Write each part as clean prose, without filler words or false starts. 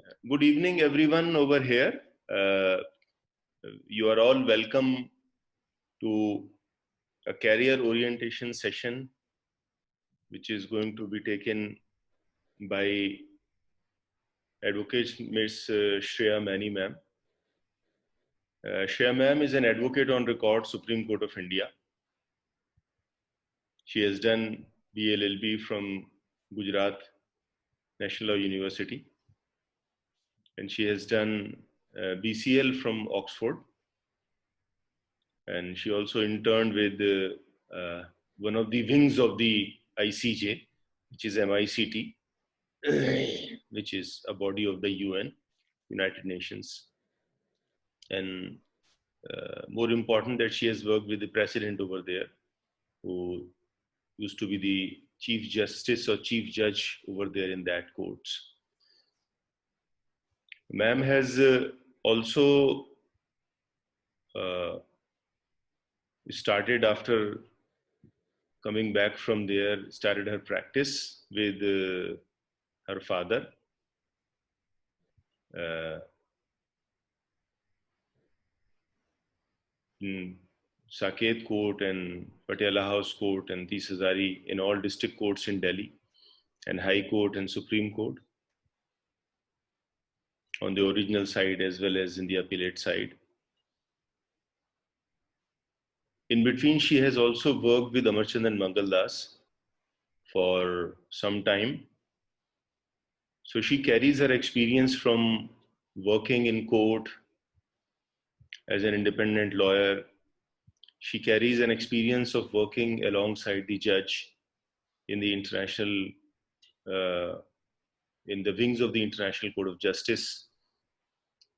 Good evening, everyone over here. Uh, you are all welcome to a career orientation session, which is going to be taken by Advocate Ms. Shreya Mani ma'am. Shreya ma'am is an advocate on record, Supreme Court of India. She has done BLLB from Gujarat National Law University, and she has done BCL from Oxford. And she also interned with one of the wings of the ICJ, which is MICT, which is a body of the UN, United Nations. And more important, that she has worked with the president over there, who used to be the chief justice or chief judge over there in that courts. Ma'am has also started, after coming back from there, started her practice with her father. In Saket Court and Patiala House Court and Tees Hazari, in all district courts in Delhi, and High Court and Supreme Court, on the original side as well as in the appellate side. In between, she has also worked with Amarchand and Mangaldas for some time. So she carries her experience from working in court as an independent lawyer. She carries an experience of working alongside the judge in the international, in the wings of the International Court of Justice.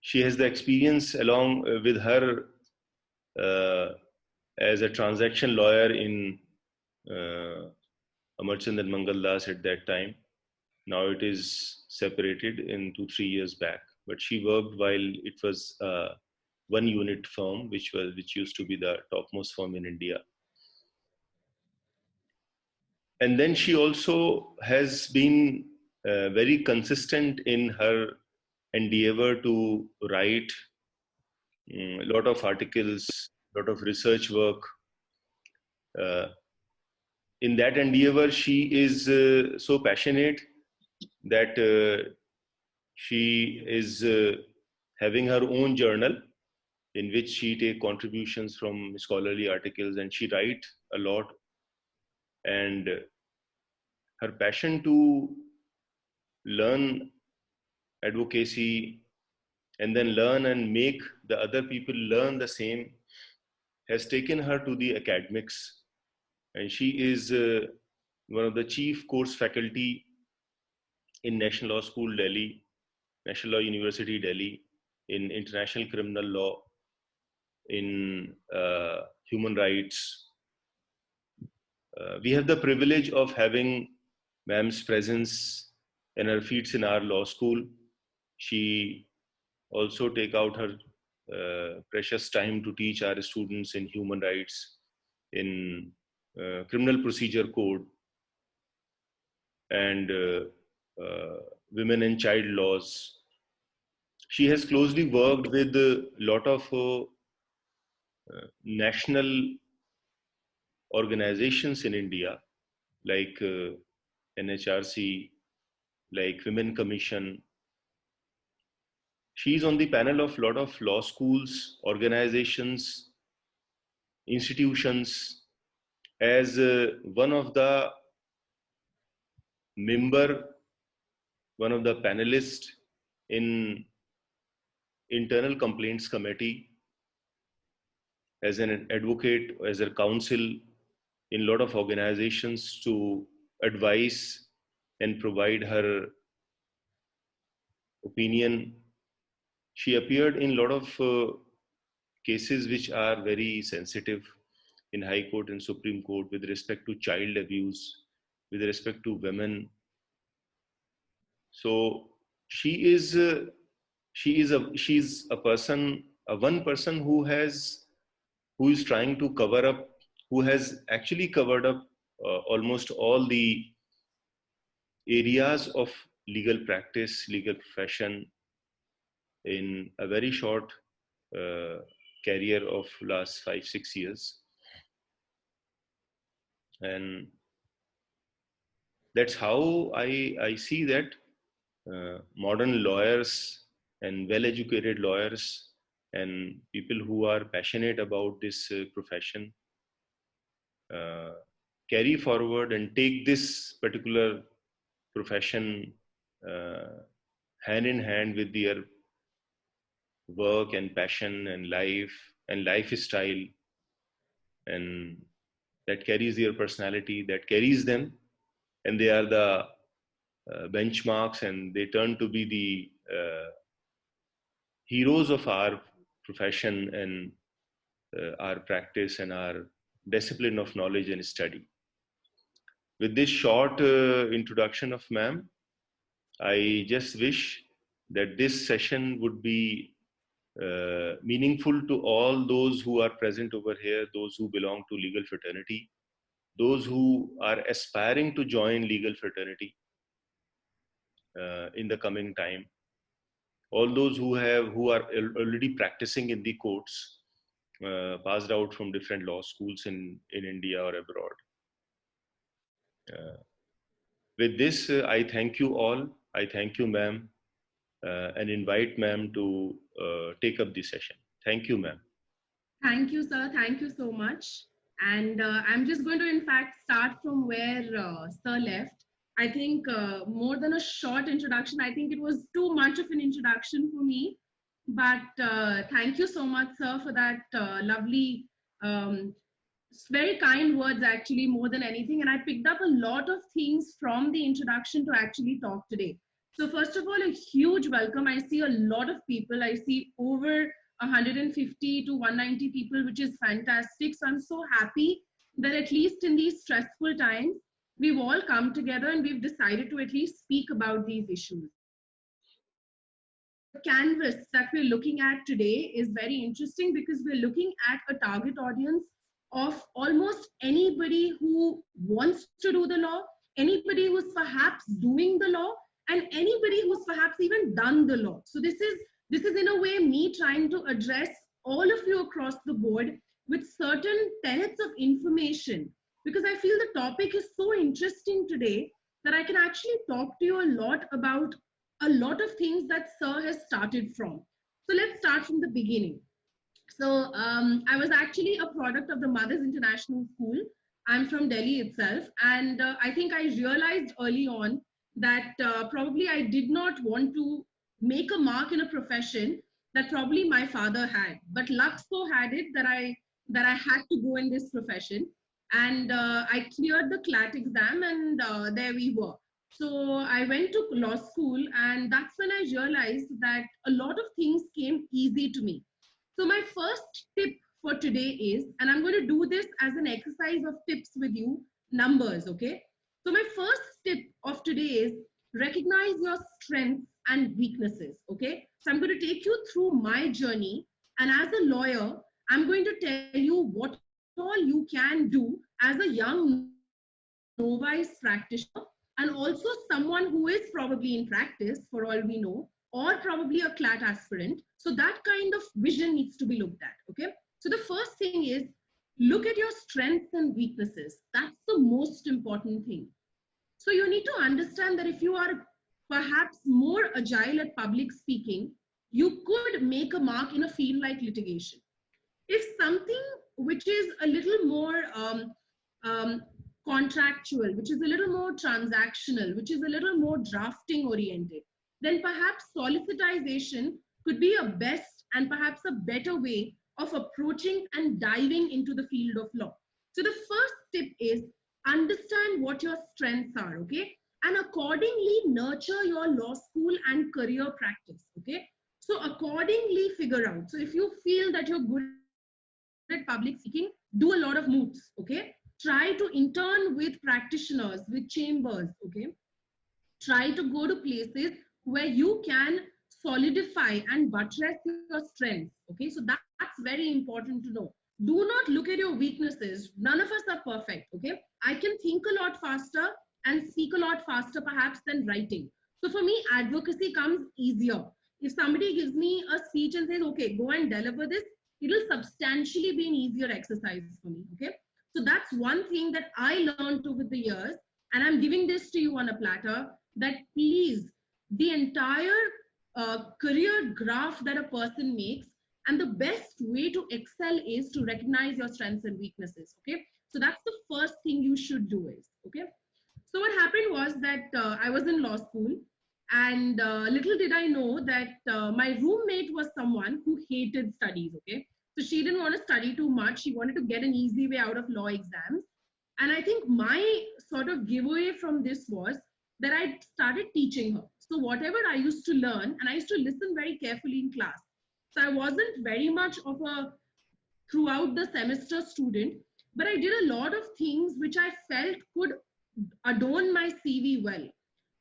She has the experience along with her as a transaction lawyer in Amarchand and Mangaldas at that time. Now it is separated in 2-3 years back. But she worked while it was one unit firm, which used to be the topmost firm in India. And then she also has been very consistent in her endeavor to write a lot of articles, a lot of research work. In that endeavor, she is so passionate that she is having her own journal in which she take contributions from scholarly articles, and she write a lot. And her passion to learn advocacy and then learn and make the other people learn the same has taken her to the academics. And she is one of the chief course faculty in National Law School Delhi, National Law University Delhi, in international criminal law, in human rights. We have the privilege of having ma'am's presence and her feats in our law school. She also take out her precious time to teach our students in human rights, in criminal procedure code, and women and child laws. She has closely worked with a lot of national organizations in India, like NHRC, like Women Commission. She is on the panel of a lot of law schools, organizations, institutions, as one of the member, one of the panelists in internal complaints committee, as an advocate, as a counsel in a lot of organizations to advise and provide her opinion. She appeared in a lot of cases which are very sensitive in High Court and Supreme Court with respect to child abuse, with respect to women. So she's a person, one person who is trying to cover up, who has actually covered up almost all the areas of legal practice, legal profession, in a very short career of last 5-6 years. And that's how I see that modern lawyers and well-educated lawyers and people who are passionate about this profession carry forward and take this particular profession hand in hand with their work and passion and lifestyle, and that carries their personality, that carries them, and they are the benchmarks, and they turn to be the heroes of our profession and our practice and our discipline of knowledge and study. With this short introduction of ma'am, I just wish that this session would be meaningful to all those who are present over here, those who belong to legal fraternity, those who are aspiring to join legal fraternity in the coming time, all those who are already practicing in the courts, passed out from different law schools in India or abroad. With this, I thank you all. I thank you, ma'am, and invite ma'am to take up the session. Thank you, ma'am. Thank you, sir. Thank you so much. And I'm just going to, in fact, start from where sir left. I think more than a short introduction, I think it was too much of an introduction for me. But thank you so much, sir, for that lovely, very kind words, actually, more than anything. And I picked up a lot of things from the introduction to actually talk today. So first of all, a huge welcome. I see a lot of people. I see over 150 to 190 people, which is fantastic. So I'm so happy that at least in these stressful times, we've all come together and we've decided to at least speak about these issues. The canvas that we're looking at today is very interesting because we're looking at a target audience of almost anybody who wants to do the law, anybody who's perhaps doing the law, and anybody who's perhaps even done the law. So this is in a way me trying to address all of you across the board with certain tenets of information, because I feel the topic is so interesting today that I can actually talk to you a lot about a lot of things that sir has started from. So let's start from the beginning. So I was actually a product of the Mothers International School. I'm from Delhi itself. And I think I realized early on that probably I did not want to make a mark in a profession that probably my father had. But luck so had it that I had to go in this profession. And I cleared the CLAT exam, and there we were. So I went to law school, and that's when I realized that a lot of things came easy to me. So my first tip for today is, and I'm going to do this as an exercise of tips with you, numbers, okay? So my first tip of today is recognize your strengths and weaknesses, okay? So I'm going to take you through my journey, and as a lawyer, I'm going to tell you what all you can do as a young novice practitioner, and also someone who is probably in practice, for all we know, or probably a CLAT aspirant. So that kind of vision needs to be looked at, okay? So the first thing is, look at your strengths and weaknesses. That's the most important thing. So you need to understand that if you are perhaps more agile at public speaking, you could make a mark in a field like litigation. If something which is a little more contractual, which is a little more transactional, which is a little more drafting oriented, then perhaps solicitation could be a best and perhaps a better way of approaching and diving into the field of law. So the first tip is understand what your strengths are, okay? And accordingly nurture your law school and career practice, okay? So accordingly figure out. So if you feel that you're good at public speaking, do a lot of moots, okay? Try to intern with practitioners, with chambers, okay? Try to go to places where you can solidify and buttress your strengths, okay? So that's very important to know. Do not look at your weaknesses. None of us are perfect, okay? I can think a lot faster and speak a lot faster perhaps than writing. So for me, advocacy comes easier. if somebody gives me a speech and says, okay, go and deliver this, it will substantially be an easier exercise for me. Okay. So that's one thing that I learned over the years. And I'm giving this to you on a platter, that please, the entire career graph that a person makes, and the best way to excel is to recognize your strengths and weaknesses. Okay. So that's the first thing you should do is, okay. So what happened was that I was in law school, and little did I know that my roommate was someone who hated studies. Okay, so she didn't want to study too much. She wanted to get an easy way out of law exams. And I think my sort of giveaway from this was that I started teaching her. So whatever I used to learn, and I used to listen very carefully in class. So I wasn't very much of a throughout the semester student, but I did a lot of things which I felt could adorn my CV well.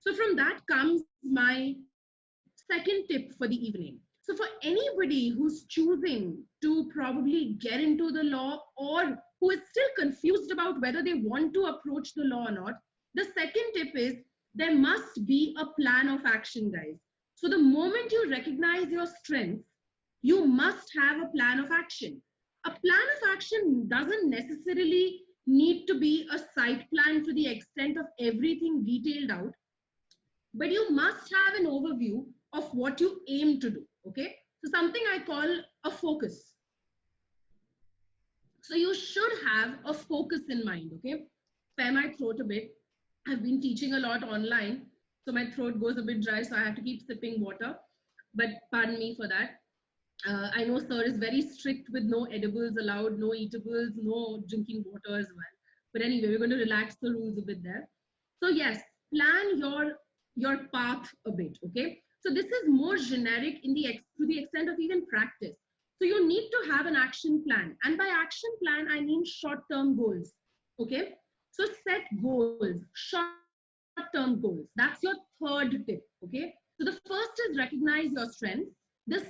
So from that comes my second tip for the evening. So for anybody who's choosing to probably get into the law, or who is still confused about whether they want to approach the law or not, the second tip is there must be a plan of action, guys. So the moment you recognize your strengths, you must have a plan of action. A plan of action doesn't necessarily need to be a site plan to the extent of everything detailed out, but you must have an overview of what you aim to do. Okay, so something I call a focus. So you should have a focus in mind. Okay, spare my throat a bit. I've been teaching a lot online, so my throat goes a bit dry, so I have to keep sipping water, but pardon me for that. I know sir is very strict with no edibles allowed, no eatables, no drinking water as well. But anyway, we're going to relax the rules a bit there. So yes, plan your path a bit. Okay. So this is more generic in to the extent of even practice. So you need to have an action plan, and by action plan I mean short-term goals. Okay. So set goals, short-term goals. That's your third tip. Okay. So the first is recognize your strengths. The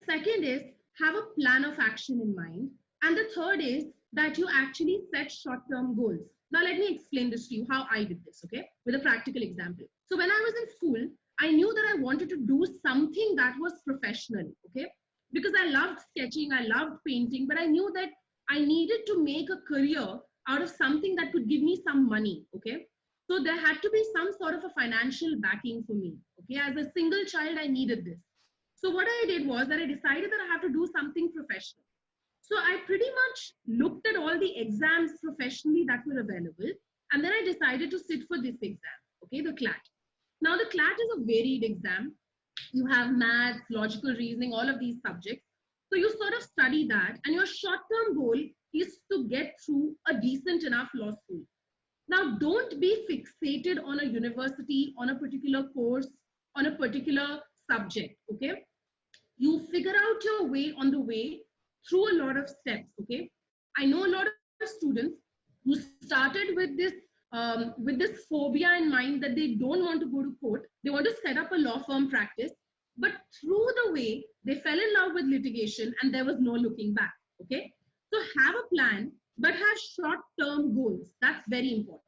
second is have a plan of action in mind. And the third is that you actually set short-term goals. Now, let me explain this to you, how I did this, okay, with a practical example. So when I was in school, I knew that I wanted to do something that was professional, okay, because I loved sketching, I loved painting, but I knew that I needed to make a career out of something that could give me some money, okay. So there had to be some sort of a financial backing for me, okay. As a single child, I needed this. So what I did was that I decided that I have to do something professional. So I pretty much looked at all the exams professionally that were available. And then I decided to sit for this exam, okay, the CLAT. Now the CLAT is a varied exam. You have maths, logical reasoning, all of these subjects. So you sort of study that, and your short-term goal is to get through a decent enough law school. Now, don't be fixated on a university, on a particular course, on a particular subject, okay? You figure out your way on the way through a lot of steps. Okay, I know a lot of students who started with this phobia in mind that they don't want to go to court, they want to set up a law firm practice, but through the way they fell in love with litigation and there was no looking back. Okay, so have a plan, but have short-term goals. That's very important.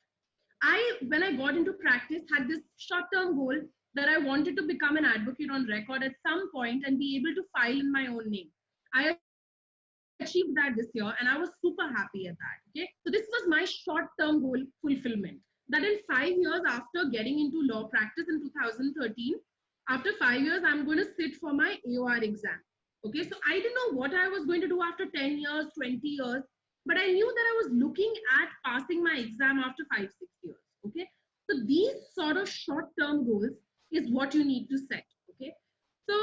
When I got into practice, had this short-term goal that I wanted to become an advocate on record at some point and be able to file in my own name. I achieved that this year, and I was super happy at that. Okay, so this was my short-term goal fulfillment. That in 5 years after getting into law practice in 2013, after 5 years, I'm going to sit for my AOR exam. Okay, so I didn't know what I was going to do after 10 years, 20 years, but I knew that I was looking at passing my exam after 5, 6 years. Okay, so these sort of short-term goals is what you need to set. Okay, so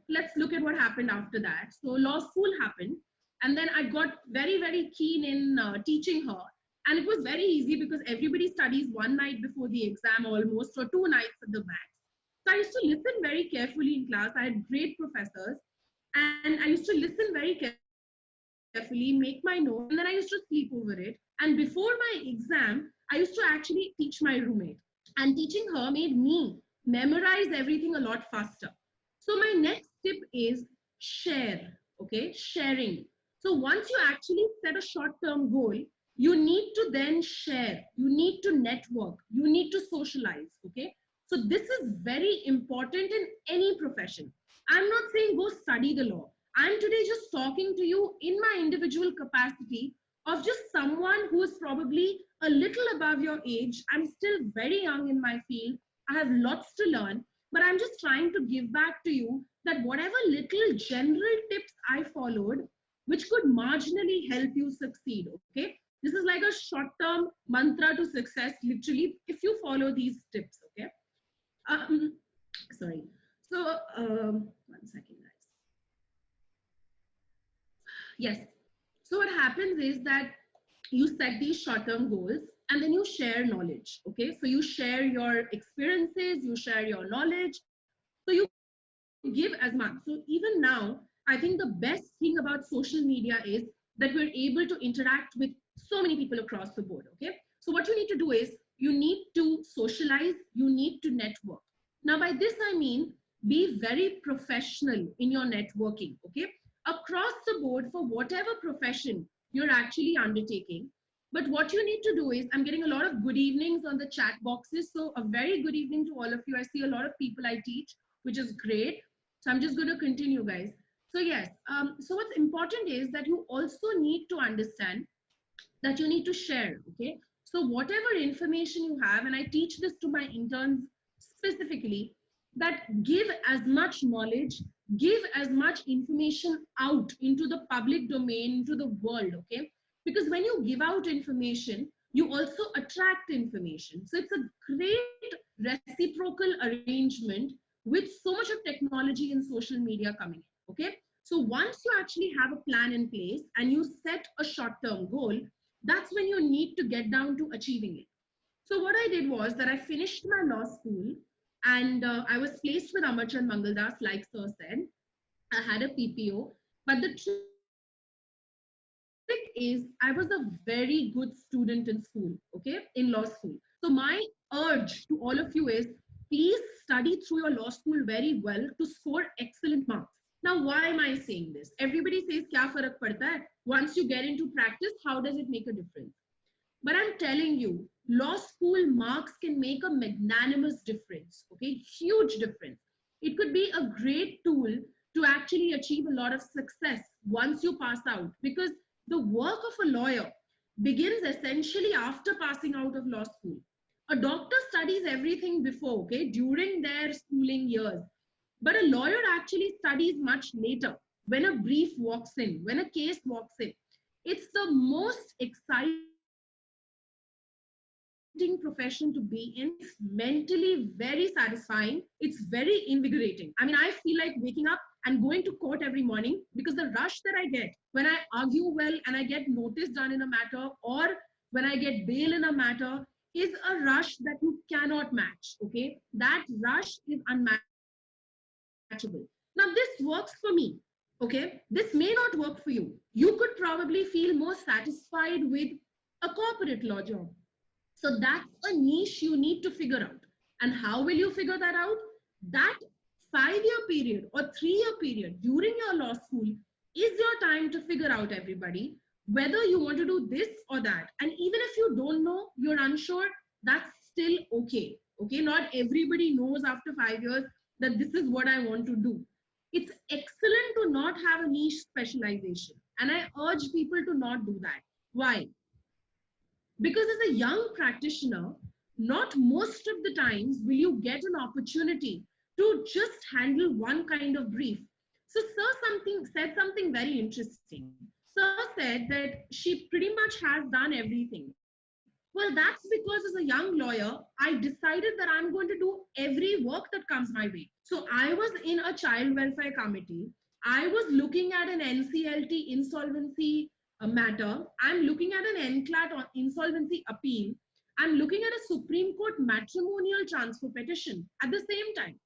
let's look at what happened after that. So law school happened, and then I got very, very keen in teaching her, and it was very easy because everybody studies one night before the exam almost, or 2 nights at the max. So I used to listen very carefully in class. I had great professors, and I used to listen very carefully, make my notes, and then I used to sleep over it. And before my exam, I used to actually teach my roommate, and teaching her made me memorize everything a lot faster. So my next tip is share. Okay, sharing. So once you actually set a short-term goal, you need to then share, you need to network, you need to socialize. Okay, So this is very important in any profession. I'm not saying go study the law. I'm today just talking to you in my individual capacity of just someone who is probably a little above your age. I'm still very young in my field. I have lots to learn, but I'm just trying to give back to you that whatever little general tips I followed, which could marginally help you succeed. Okay. This is like a short term mantra to success, literally, if you follow these tips. Okay. Um, Sorry. So, 1 second, guys. Yes. So what happens is that you set these short-term goals and then you share knowledge. Okay. So you share your experiences, you share your knowledge. So you give as much. So even now, I think the best thing about social media is that we're able to interact with so many people across the board. Okay. So what you need to do is you need to socialize, you need to network. Now, by this, I mean be very professional in your networking. Okay. Across the board for whatever profession you're actually undertaking. But what you need to do is, I'm getting a lot of good evenings on the chat boxes. So a very good evening to all of you. I see a lot of people I teach, which is great. So I'm just going to continue, guys. So yes, so what's important is that you also need to understand that you need to share. Okay. So whatever information you have, and I teach this to my interns specifically, that give as much knowledge, give as much information out into the public domain, into the world. Okay. Because when you give out information, you also attract information. So it's a great reciprocal arrangement with so much of technology and social media coming in. Okay. So once you actually have a plan in place and you set a short-term goal, that's when you need to get down to achieving it. So what I did was that I finished my law school and I was placed with Amarchand Mangaldas, like Sir said. I had a PPO, but the trick is I was a very good student in school, okay, in law school. So my urge to all of you is please study through your law school very well to score excellent marks. Now, why am I saying this? Everybody says kya farak padta hai? Once you get into practice, how does it make a difference? But I'm telling you, law school marks can make a magnanimous difference, okay? Huge difference. It could be a great tool to actually achieve a lot of success once you pass out, because the work of a lawyer begins essentially after passing out of law school. A doctor studies everything before, okay, during their schooling years. But a lawyer actually studies much later when a brief walks in, when a case walks in. It's the most exciting profession to be in. It's mentally very satisfying. It's very invigorating. I mean, I feel like waking up and going to court every morning because the rush that I get when I argue well and I get notice done in a matter, or when I get bail in a matter, is a rush that you cannot match. Okay. That rush is unmatchable. Now, this works for me. Okay. This may not work for you. You could probably feel more satisfied with a corporate law job. So that's a niche you need to figure out. And how will you figure that out? That 5 year period or 3 year period during your law school is your time to figure out, everybody, whether you want to do this or that. And even if you don't know, you're unsure, that's still okay. Okay. Not everybody knows after 5 years that this is what I want to do. It's excellent to not have a niche specialization. And I urge people to not do that. Why? Because as a young practitioner, not most of the times will you get an opportunity to just handle one kind of brief. So Sir said something very interesting. Sir said that she pretty much has done everything. Well, that's because as a young lawyer, I decided that I'm going to do every work that comes my way. So I was in a child welfare committee. I was looking at an NCLT insolvency matter. I'm looking at an NCLAT on insolvency appeal. I'm looking at a Supreme Court matrimonial transfer petition at the same time.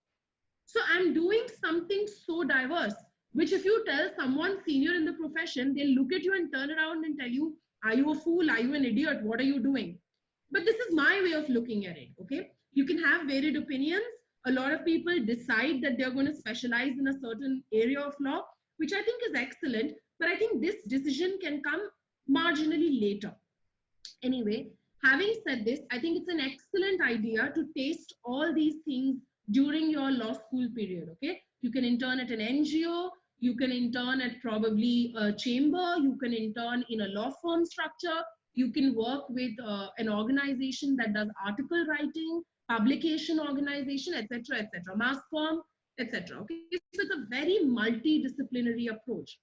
So I'm doing something so diverse, which if you tell someone senior in the profession, they'll look at you and turn around and tell you, are you a fool? Are you an idiot? What are you doing? But this is my way of looking at it. Okay. You can have varied opinions. A lot of people decide that they're going to specialize in a certain area of law, which I think is excellent. But I think this decision can come marginally later. Anyway, Having said this, I think it's an excellent idea to taste all these things during your law school period. Okay, you can intern at an NGO, you can intern at probably a chamber, you can intern in a law firm structure, you can work with an organization that does article writing, publication organization, etc., etc., mass comm, etc. Okay, so it's a very multidisciplinary approach.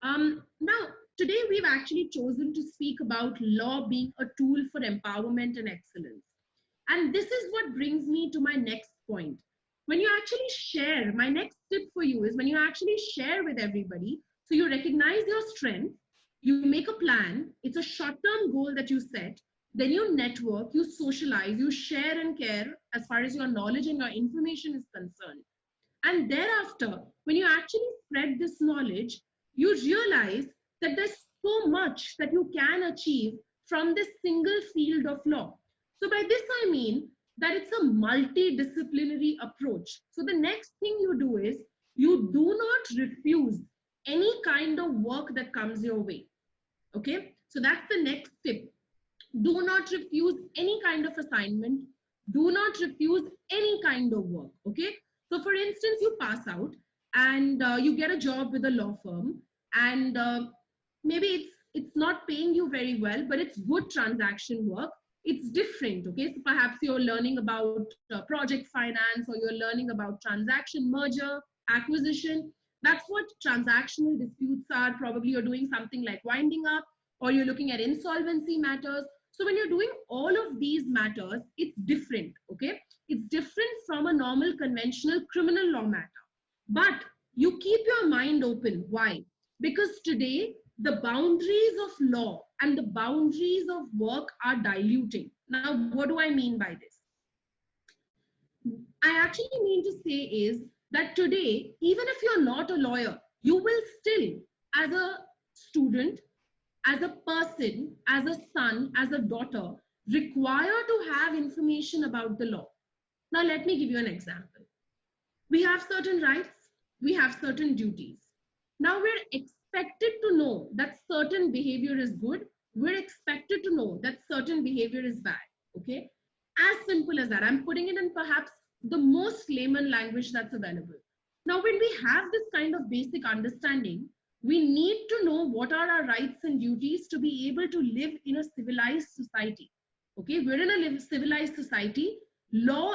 Now, today we've actually chosen to speak about law being a tool for empowerment and excellence. And this is what brings me to my next point. When you actually share, my next tip for you is when you actually share with everybody, so you recognize your strength, you make a plan, it's a short term goal that you set, then you network, you socialize, you share and care as far as your knowledge and your information is concerned. And thereafter, when you actually spread this knowledge, you realize that there's so much that you can achieve from this single field of law. So by this, I mean that it's a multidisciplinary approach. So the next thing you do is you do not refuse any kind of work that comes your way. Okay, so that's the next tip. Do not refuse any kind of assignment. Do not refuse any kind of work. Okay, so for instance, you pass out and you get a job with a law firm, and maybe it's not paying you very well, but it's good transaction work. It's different. Okay, so perhaps you're learning about project finance, or you're learning about transaction merger acquisition. That's what transactional disputes are. Probably you're doing something like winding up, or you're looking at insolvency matters. So when you're doing all of these matters, it's different. Okay, it's different from a normal conventional criminal law matter. But you keep your mind open. Why? Because today the boundaries of law and the boundaries of work are diluting. Now, what do I mean by this? I actually mean to say is that today, even if you're not a lawyer, you will still, as a student, as a person, as a son, as a daughter, require to have information about the law. Now, let me give you an example. We have certain rights, we have certain duties. Now, we're expected to know that certain behavior is good, we're expected to know that certain behavior is bad. Okay, as simple as that. I'm putting it in perhaps the most layman language that's available. Now, when we have this kind of basic understanding, we need to know what are our rights and duties to be able to live in a civilized society. Okay, we're in a civilized society. Law,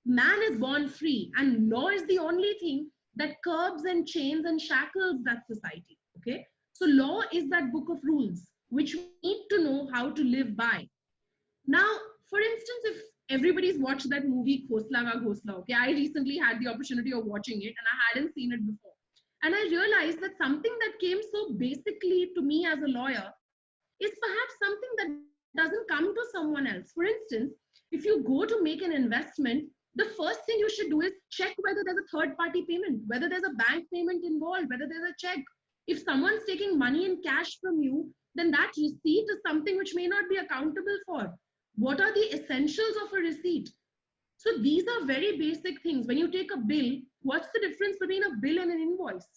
man is born free, and law is the only thing that curbs and chains and shackles that society. Okay, so law is that book of rules which we need to know how to live by. Now, for instance, if everybody's watched that movie Khosla Ka Ghosla, okay, I recently had the opportunity of watching it and I hadn't seen it before. And I realized that something that came so basically to me as a lawyer is perhaps something that doesn't come to someone else. For instance, if you go to make an investment, the first thing you should do is check whether there's a third party payment, whether there's a bank payment involved, whether there's a check. If someone's taking money in cash from you, then that receipt is something which may not be accountable for. What are the essentials of a receipt? So these are very basic things. When you take a bill, what's the difference between a bill and an invoice?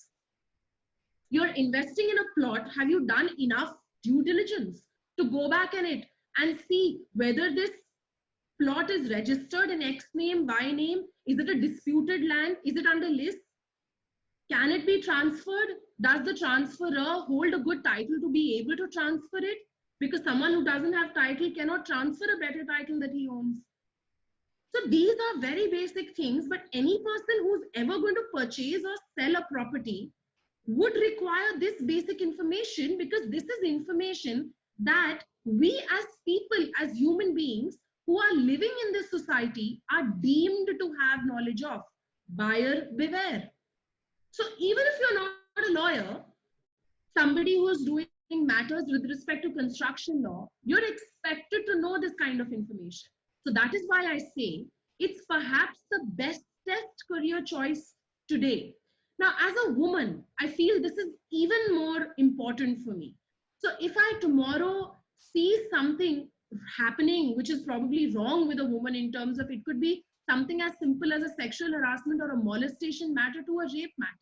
You're investing in a plot. Have you done enough due diligence to go back in it and see whether this plot is registered in X name, Y name? Is it a disputed land? Is it under list? Can it be transferred? Does the transferor hold a good title to be able to transfer it? Because someone who doesn't have title cannot transfer a better title that he owns. So these are very basic things, but any person who's ever going to purchase or sell a property would require this basic information, because this is information that we as people, as human beings who are living in this society, are deemed to have knowledge of. Buyer beware. So even if you're not a lawyer, somebody who is doing matters with respect to construction law, you're expected to know this kind of information. So that is why I say it's perhaps the best test career choice today. Now, as a woman, I feel this is even more important for me. So if I tomorrow see something happening which is probably wrong with a woman, in terms of, it could be something as simple as a sexual harassment or a molestation matter to a rape matter.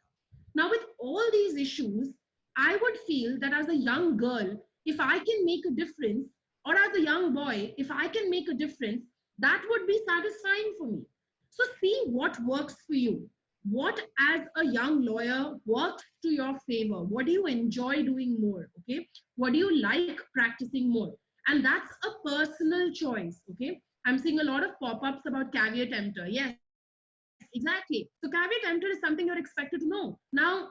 Now, with all these issues, I would feel that as a young girl, if I can make a difference, or as a young boy, if I can make a difference, that would be satisfying for me. So see what works for you. What as a young lawyer works to your favor? What do you enjoy doing more? Okay. What do you like practicing more? And that's a personal choice. Okay. I'm seeing a lot of pop-ups about caveat emptor. Yes, exactly. So caveat emptor is something you're expected to know. Now,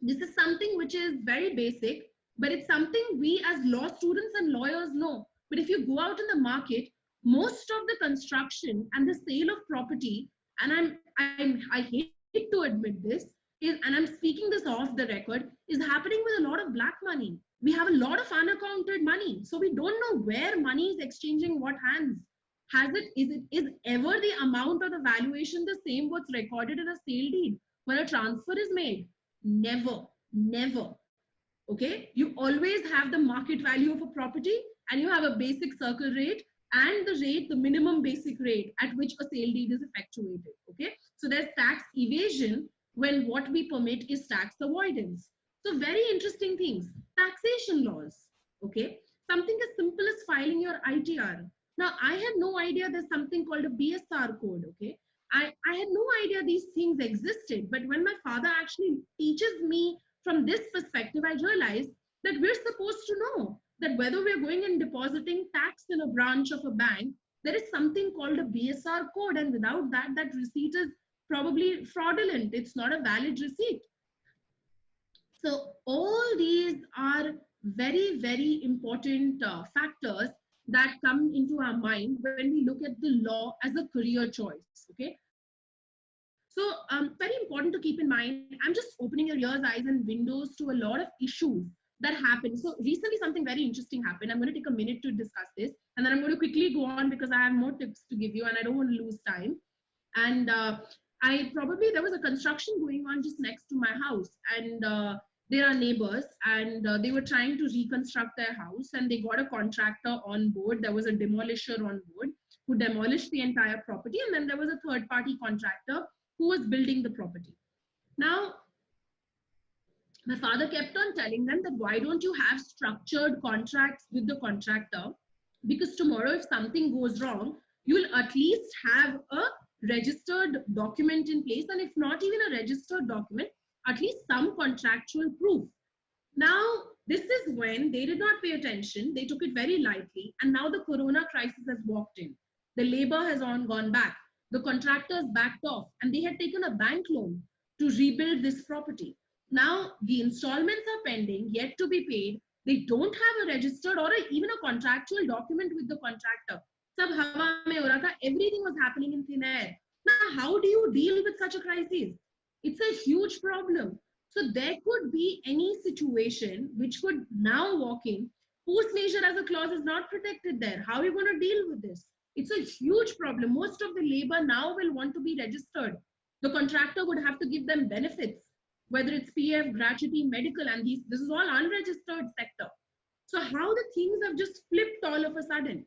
this is something which is very basic, but it's something we as law students and lawyers know. But if you go out in the market, most of the construction and the sale of property, and I hate to admit this, is, and I'm speaking this off the record, is happening with a lot of black money. We have a lot of unaccounted money, so we don't know where money is exchanging what hands. Is ever the amount or the valuation the same what's recorded in a sale deed when a transfer is made? Never, never. Okay, you always have the market value of a property, and you have a basic circle rate and the rate, the minimum basic rate at which a sale deed is effectuated. Okay, so there's tax evasion when what we permit is tax avoidance. So very interesting things. Taxation laws. Okay, something as simple as filing your ITR. Now I had no idea there's something called a BSR code. Okay, I had no idea these things existed, but when my father actually teaches me from this perspective, I realized that we're supposed to know that whether we're going and depositing tax in a branch of a bank, there is something called a BSR code, and without that, that receipt is probably fraudulent. It's not a valid receipt. So all these are very, very important factors that come into our mind when we look at the law as a career choice. Okay. So very important to keep in mind. I'm just opening your ears, eyes, and windows to a lot of issues that happen. So recently something very interesting happened. I'm going to take a minute to discuss this, and then I'm going to quickly go on because I have more tips to give you and I don't want to lose time. And there was a construction going on just next to my house, and they are neighbors, and they were trying to reconstruct their house, and they got a contractor on board. There was a demolisher on board who demolished the entire property, and then there was a third party contractor who was building the property. Now, my father kept on telling them that why don't you have structured contracts with the contractor, because tomorrow if something goes wrong, you will at least have a registered document in place, and if not even a registered document, at least some contractual proof. Now, this is when they did not pay attention. They took it very lightly, and now the corona crisis has walked in. The labor has gone back. The contractors backed off, and they had taken a bank loan to rebuild this property. Now, the installments are pending, yet to be paid. They don't have a registered or even a contractual document with the contractor. Sab hawa mein ho raha tha. Everything was happening in thin air. Now, how do you deal with such a crisis? It's a huge problem. So there could be any situation which could now walk in. Force majeure as a clause is not protected there. How are you going to deal with this? It's a huge problem. Most of the labor now will want to be registered. The contractor would have to give them benefits, whether it's PF, gratuity, medical, and this is all unregistered sector. So how the things have just flipped all of a sudden.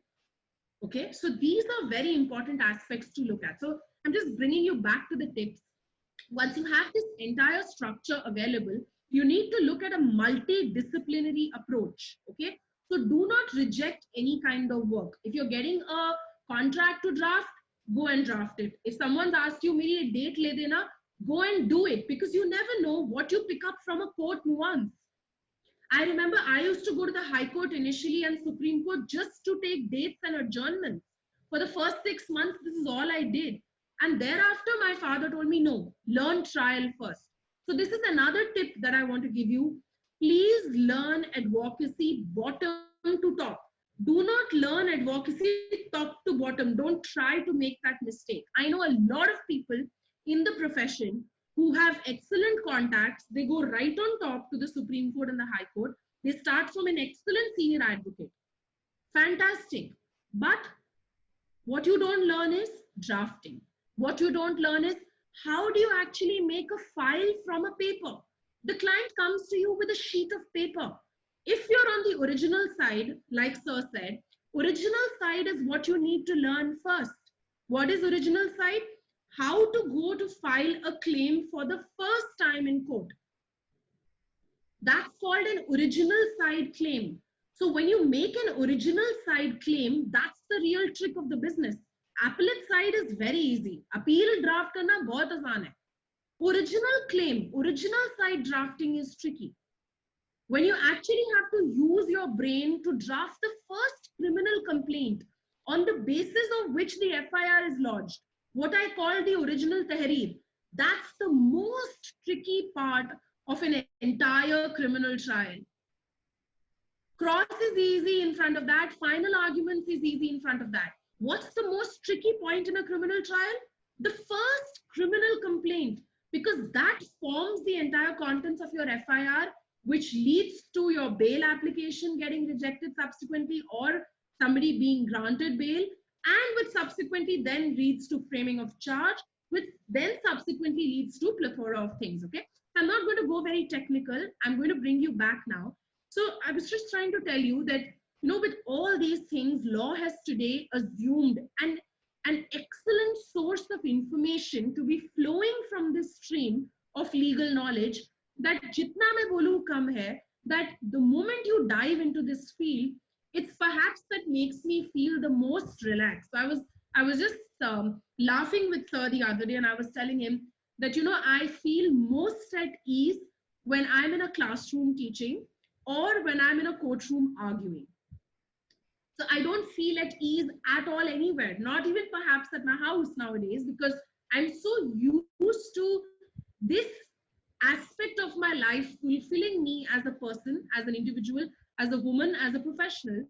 Okay, so these are very important aspects to look at. So I'm just bringing you back to the tips. Once you have this entire structure available, you need to look at a multidisciplinary approach. Okay, so do not reject any kind of work. If you're getting a contract to draft, go and draft it. If someone's asked you, "Meri date le dena," go and do it, because you never know what you pick up from a court nuance. I remember I used to go to the High Court initially and Supreme Court just to take dates and adjournments. For the first 6 months, this is all I did. And thereafter, my father told me, no, learn trial first. So this is another tip that I want to give you. Please learn advocacy bottom to top. Do not learn advocacy top to bottom. Don't try to make that mistake. I know a lot of people in the profession who have excellent contacts. They go right on top to the Supreme Court and the High Court. They start from an excellent senior advocate. Fantastic. But what you don't learn is drafting. What you don't learn is how do you actually make a file from a paper? The client comes to you with a sheet of paper. If you're on the original side, like Sir said, original side is what you need to learn first. What is original side? How to go to file a claim for the first time in court. That's called an original side claim. So when you make an original side claim, that's the real trick of the business. Appellate side is very easy. Appeal draft karna bahut aasan hai. Original claim, original side drafting is tricky. When you actually have to use your brain to draft the first criminal complaint on the basis of which the FIR is lodged, what I call the original tahrir, that's the most tricky part of an entire criminal trial. Cross is easy in front of that. Final arguments is easy in front of that. What's the most tricky point in a criminal trial? The first criminal complaint, because that forms the entire contents of your FIR, which leads to your bail application getting rejected subsequently, or somebody being granted bail, and which subsequently then leads to framing of charge, which then subsequently leads to plethora of things. Okay, I'm not going to go very technical. I'm going to bring you back now. So I was just trying to tell you that, with all these things, law has today assumed an excellent source of information to be flowing from this stream of legal knowledge, that jitna main bolu kam hai, that the moment you dive into this field, it's perhaps that makes me feel the most relaxed. So I was just laughing with sir the other day, and I was telling him that, I feel most at ease when I'm in a classroom teaching, or when I'm in a courtroom arguing. So I don't feel at ease at all anywhere, not even perhaps at my house nowadays, because I'm so used to this aspect of my life fulfilling me as a person, as an individual, as a woman, as a professional,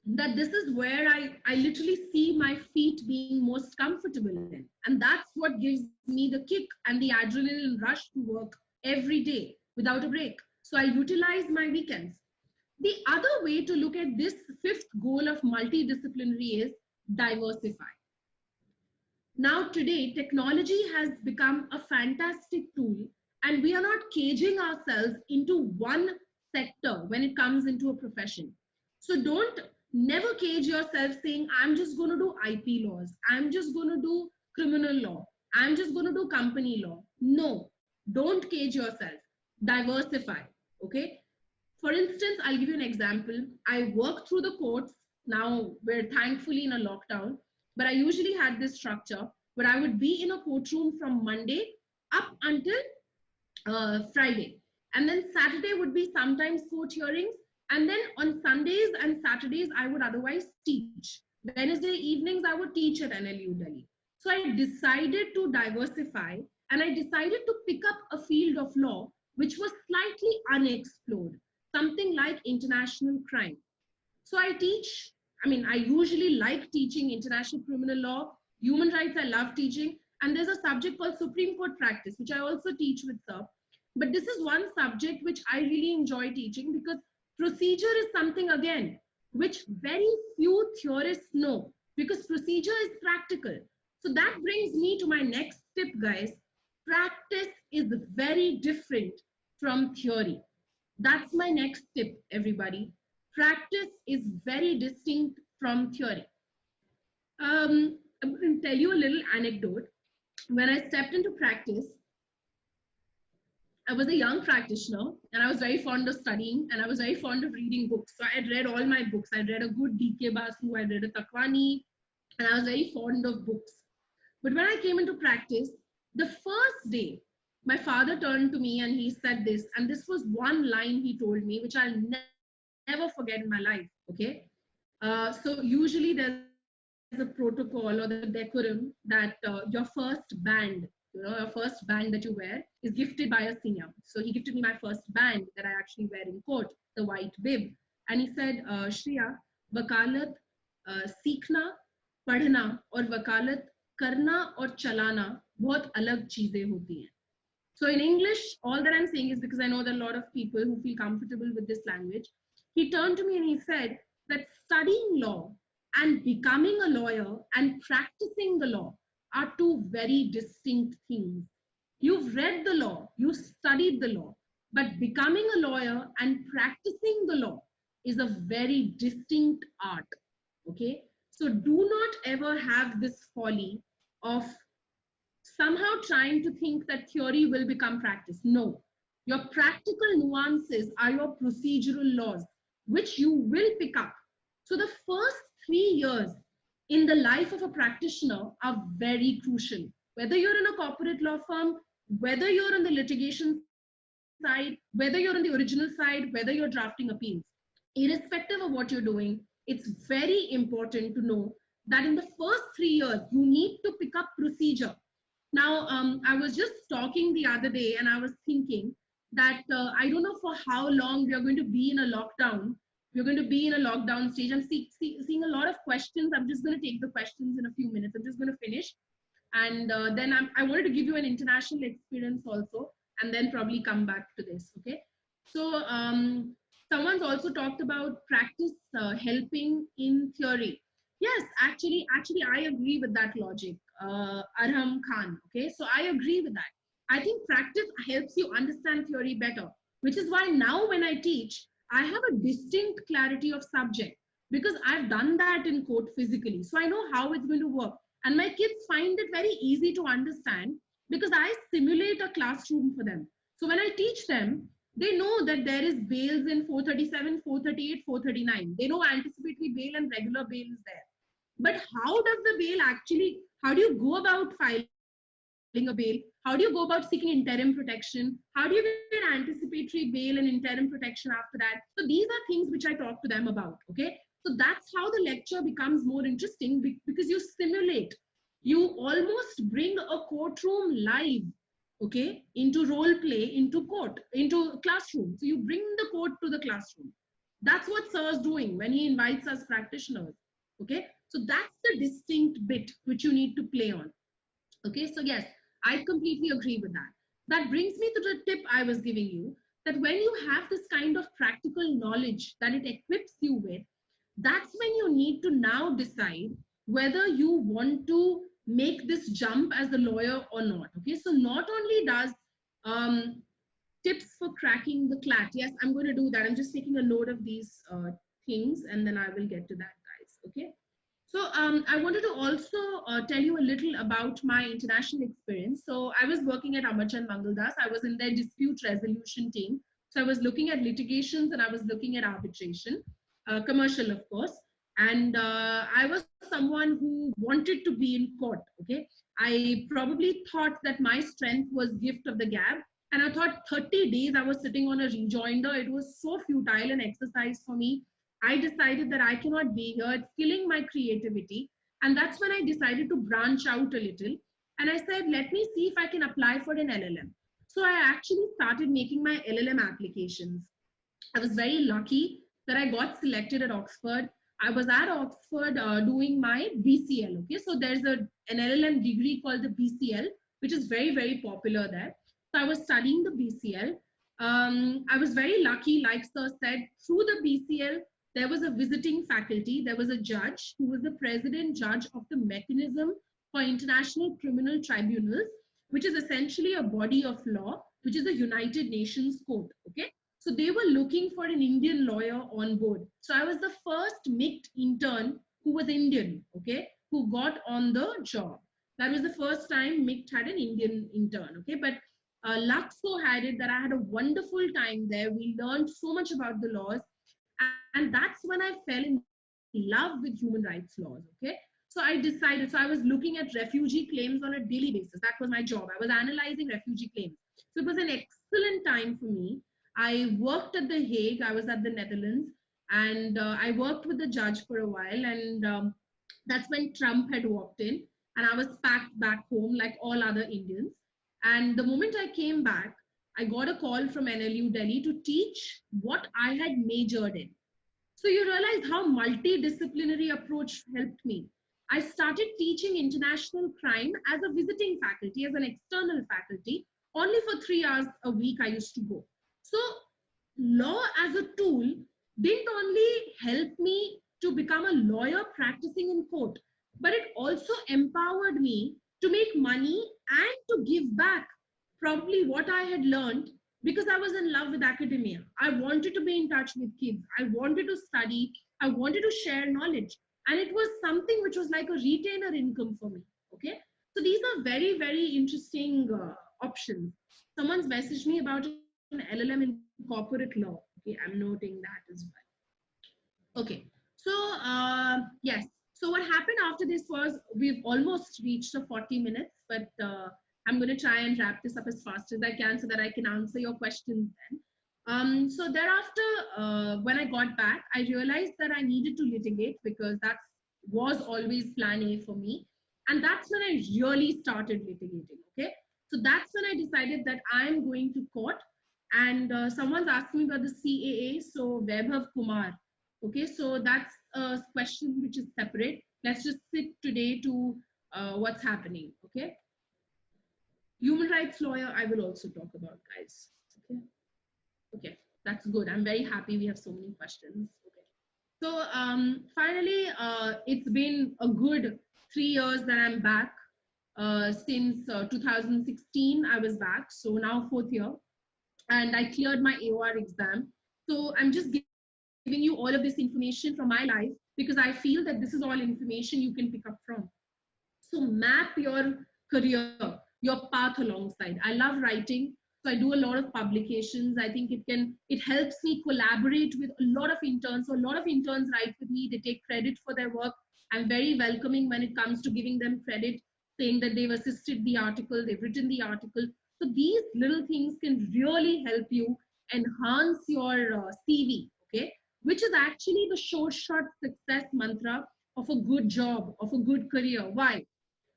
that this is where I literally see my feet being most comfortable in. And that's what gives me the kick and the adrenaline rush to work every day without a break. So I utilize my weekends. The other way to look at this fifth goal of multidisciplinary is diversify. Now today, technology has become a fantastic tool, and we are not caging ourselves into one sector when it comes into a profession. So don't never cage yourself saying, I'm just going to do IP laws, I'm just going to do criminal law, I'm just going to do company law. No, don't cage yourself. Diversify. Okay. For instance, I'll give you an example. I work through the courts. Now we're thankfully in a lockdown, but I usually had this structure where I would be in a courtroom from Monday up until Friday. And then Saturday would be sometimes court hearings. And then on Sundays and Saturdays, I would otherwise teach. Wednesday evenings, I would teach at NLU Delhi. So I decided to diversify, and I decided to pick up a field of law which was slightly unexplored, something like international crime. So I teach, I usually like teaching international criminal law, human rights, I love teaching. And there's a subject called Supreme Court practice, which I also teach with sir. But this is one subject which I really enjoy teaching, because procedure is something, again, which very few theorists know, because procedure is practical. So that brings me to my next tip, guys. Practice is very different from theory. That's my next tip, everybody. Practice is very distinct from theory. I'm going to tell you a little anecdote. When I stepped into practice, I was a young practitioner, and I was very fond of studying, and I was very fond of reading books. So I had read all my books. I read a good D.K. Basu, I read a Takwani, and I was very fond of books. But when I came into practice, the first day, my father turned to me and he said this, and this was one line he told me, which I'll never forget in my life. Okay. So usually there's a protocol or the decorum that your first band, your first band that you wear is gifted by a senior. So he gifted me my first band that I actually wear in court, the white bib. And he said, Shriya, वकालत सीखना, पढ़ना और वकालत करना और चलाना बहुत अलग चीजें होती हैं. So in English, all that I'm saying is because I know that a lot of people who feel comfortable with this language. He turned to me and he said that studying law and becoming a lawyer and practicing the law are two very distinct things. You've read the law, you studied the law, but becoming a lawyer and practicing the law is a very distinct art. Okay, so do not ever have this folly of somehow trying to think that theory will become practice. No, Your practical nuances are your procedural laws, which you will pick up. So the first 3 years in the life of a practitioner are very crucial. Whether you're in a corporate law firm, whether you're on the litigation side, whether you're on the original side, whether you're drafting appeals, irrespective of what you're doing, it's very important to know that in the first 3 years, you need to pick up procedure. Now, I was just talking the other day and I was thinking that I don't know for how long we are going to be in a lockdown. We're going to be in a lockdown stage. I'm seeing a lot of questions. I'm just going to take the questions in a few minutes. I'm just going to finish. And then I wanted to give you an international experience also, and then probably come back to this. Okay. So someone's also talked about practice helping in theory. Yes, actually, I agree with that logic, Arham Khan. Okay, so I agree with that. I think practice helps you understand theory better, which is why now when I teach, I have a distinct clarity of subject because I've done that in court physically. So I know how it's going to work. And my kids find it very easy to understand because I simulate a classroom for them. So when I teach them, they know that there is bails in 437, 438, 439. They know anticipatory bail and regular bail is there. But how does the bail actually, how do you go about filing a bail? How do you go about seeking interim protection? How do you get anticipatory bail and interim protection after that? So these are things which I talk to them about, okay? So that's how the lecture becomes more interesting because you simulate. You almost bring a courtroom live, okay, into role play, into court, into classroom. So you bring the court to the classroom. That's what Sir is doing when he invites us practitioners. Okay, so that's the distinct bit which you need to play on. Okay, so yes, I completely agree with that. That brings me to the tip I was giving you, that when you have this kind of practical knowledge that it equips you with, that's when you need to now decide whether you want to make this jump as a lawyer or not. Okay, so not only does um, tips for cracking the CLAT, yes, I'm going to do that. I'm just taking a note of these things and then I will get to that, guys. Okay. So I wanted to also tell you a little about my international experience. So I was working at Amarchand Mangaldas. I was in their dispute resolution team. So I was looking at litigations and I was looking at arbitration, commercial, of course. And I was someone who wanted to be in court. Okay, I probably thought that my strength was gift of the gab, and I thought 30 days I was sitting on a rejoinder. It was so futile an exercise for me. I decided that I cannot be here. It's killing my creativity. And that's when I decided to branch out a little. And I said, let me see if I can apply for an LLM. So I actually started making my LLM applications. I was very lucky that I got selected at Oxford. I was at Oxford doing my BCL. Okay, so there's an LLM degree called the BCL, which is very, very popular there. So I was studying the BCL. I was very lucky, like Sir said, through the BCL, there was a visiting faculty. There was a judge who was the president judge of the Mechanism for International Criminal Tribunals, which is essentially a body of law, which is a United Nations court. Okay, so they were looking for an Indian lawyer on board. So I was the first MICT intern who was Indian, okay, who got on the job. That was the first time MICT had an Indian intern, okay. But luck so had it that I had a wonderful time there. We learned so much about the laws. And that's when I fell in love with human rights laws, okay. So I decided, so I was looking at refugee claims on a daily basis. That was my job. I was analyzing refugee claims. So it was an excellent time for me. I worked at The Hague. I was at the Netherlands, and I worked with the judge for a while. And that's when Trump had walked in, and I was packed back home like all other Indians. And the moment I came back, I got a call from NLU Delhi to teach what I had majored in. So you realize how multidisciplinary approach helped me. I started teaching international crime as a visiting faculty, as an external faculty. Only for 3 hours a week I used to go. So law as a tool didn't only help me to become a lawyer practicing in court, but it also empowered me to make money and to give back probably what I had learned because I was in love with academia. I wanted to be in touch with kids. I wanted to study. I wanted to share knowledge. And it was something which was like a retainer income for me. Okay. So these are very, very interesting options. Someone's messaged me about an LLM in corporate law. Okay, I'm noting that as well. Okay, so yes. So what happened after this was we've almost reached the 40 minutes, but I'm going to try and wrap this up as fast as I can so that I can answer your questions then. So thereafter, when I got back, I realized that I needed to litigate because that was always plan A for me. And that's when I really started litigating. Okay. So that's when I decided that I'm going to court. And someone's asking me about the CAA. So Vaibhav Kumar. Okay. So that's a question which is separate. Let's just stick today to what's happening. Okay. Human rights lawyer, I will also talk about, guys. Okay. Okay, that's good. I'm very happy we have so many questions. Okay. So finally, it's been a good 3 years that I'm back. Since 2016, I was back. So now 4th year. And I cleared my AOR exam. So I'm just giving you all of this information from my life because I feel that this is all information you can pick up from. So map your career, your path alongside. I love writing. So I do a lot of publications. I think it helps me collaborate with a lot of interns. So a lot of interns write with me. They take credit for their work. I'm very welcoming when it comes to giving them credit, saying that they've assisted the article, they've written the article. So these little things can really help you enhance your CV, okay? Which is actually the short success mantra of a good job, of a good career. Why?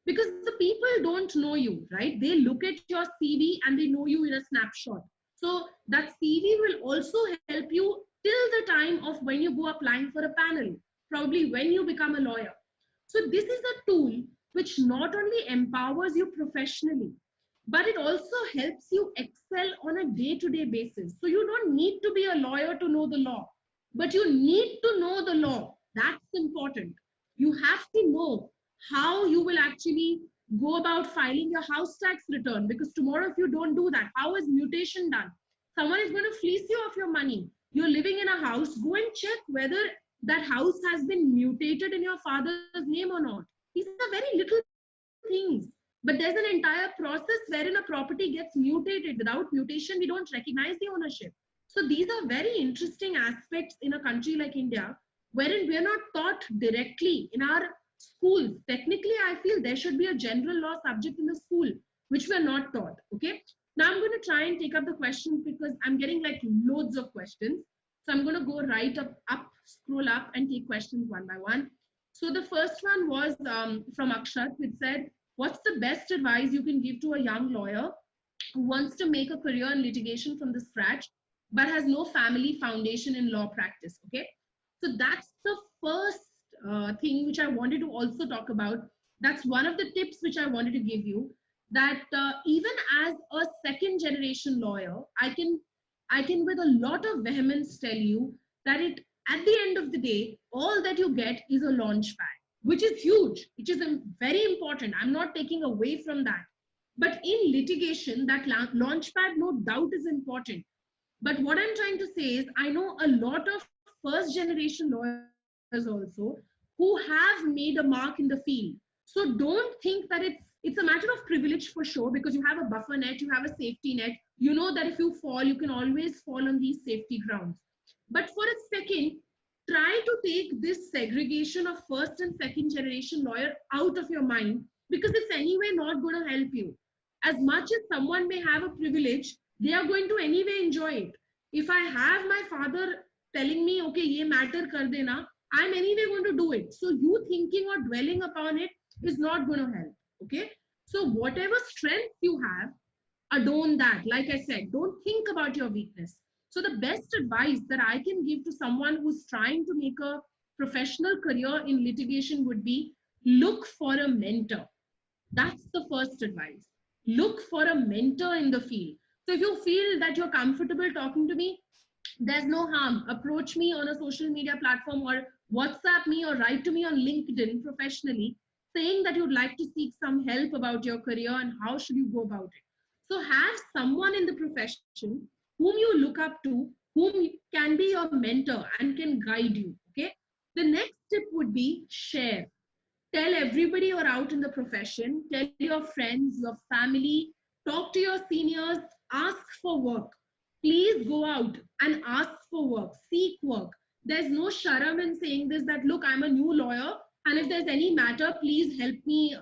Because the people don't know you, right? They look at your CV and they know you in a snapshot. So that CV will also help you till the time of when you go applying for a panel, probably when you become a lawyer. So this is a tool which not only empowers you professionally, but it also helps you excel on a day-to-day basis. So you don't need to be a lawyer to know the law, but you need to know the law. That's important. You have to know how you will actually go about filing your house tax return, because tomorrow if you don't do that, how is mutation done? Someone is going to fleece you of your money. You're living in a house, go and check whether that house has been mutated in your father's name or not. These are very little things, but there's an entire process wherein a property gets mutated. Without mutation, we don't recognize the ownership. So these are very interesting aspects in a country like India, wherein we're not taught directly in our schools. Technically, I feel there should be a general law subject in the school, which we're not taught. Okay. Now I'm going to try and take up the questions because I'm getting like loads of questions. So I'm going to go right up, scroll up and take questions one by one. So the first one was from Akshat, which said, what's the best advice you can give to a young lawyer who wants to make a career in litigation from the scratch, but has no family foundation in law practice? Okay. So that's the first thing which I wanted to also talk about. That's one of the tips which I wanted to give you, that even as a second generation lawyer, I can with a lot of vehemence tell you that at the end of the day, all that you get is a launch pad, which is huge, which is very important. I'm not taking away from that. But in litigation, that launch pad, no doubt, is important. But what I'm trying to say is, I know a lot of first generation lawyers also who have made a mark in the field. So don't think that it's a matter of privilege for sure, because you have a buffer net, you have a safety net. You know that if you fall, you can always fall on these safety grounds. But for a second, try to take this segregation of first and second generation lawyer out of your mind, because it's anyway not going to help you. As much as someone may have a privilege, they are going to anyway enjoy it. If I have my father telling me, okay, ye matter kar dena, I'm anyway going to do it. So you thinking or dwelling upon it is not going to help. Okay. So whatever strength you have, adorn that. Like I said, don't think about your weakness. So the best advice that I can give to someone who's trying to make a professional career in litigation would be, look for a mentor. That's the first advice. Look for a mentor in the field. So if you feel that you're comfortable talking to me, there's no harm. Approach me on a social media platform, or WhatsApp me, or write to me on LinkedIn professionally, saying that you'd like to seek some help about your career and how should you go about it. So have someone in the profession whom you look up to, whom can be your mentor and can guide you. Okay. The next tip would be share. Tell everybody you're out in the profession, tell your friends, your family, talk to your seniors, ask for work. please go out and ask for work, seek work. There's no sharam in saying this, that look, I'm a new lawyer, and if there's any matter, please help me,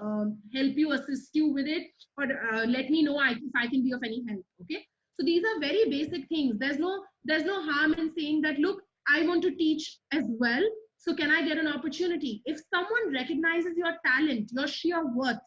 help you, assist you with it, or let me know if I can be of any help. Okay, so these are very basic things. There's no harm in saying that, look, I want to teach as well, so can I get an opportunity? If someone recognizes your talent, your sheer worth,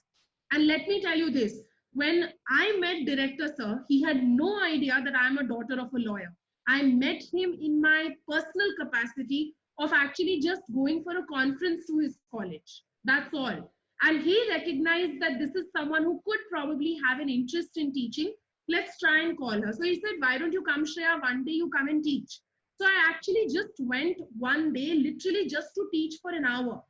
and let me tell you this, when I met director sir, he had no idea that I'm a daughter of a lawyer. I met him in my personal capacity of actually just going for a conference to his college. That's all. And he recognized that this is someone who could probably have an interest in teaching. Let's try and call her. So he said, why don't you come, Shreya? One day you come and teach. So I actually just went one day, literally just to teach for an hour.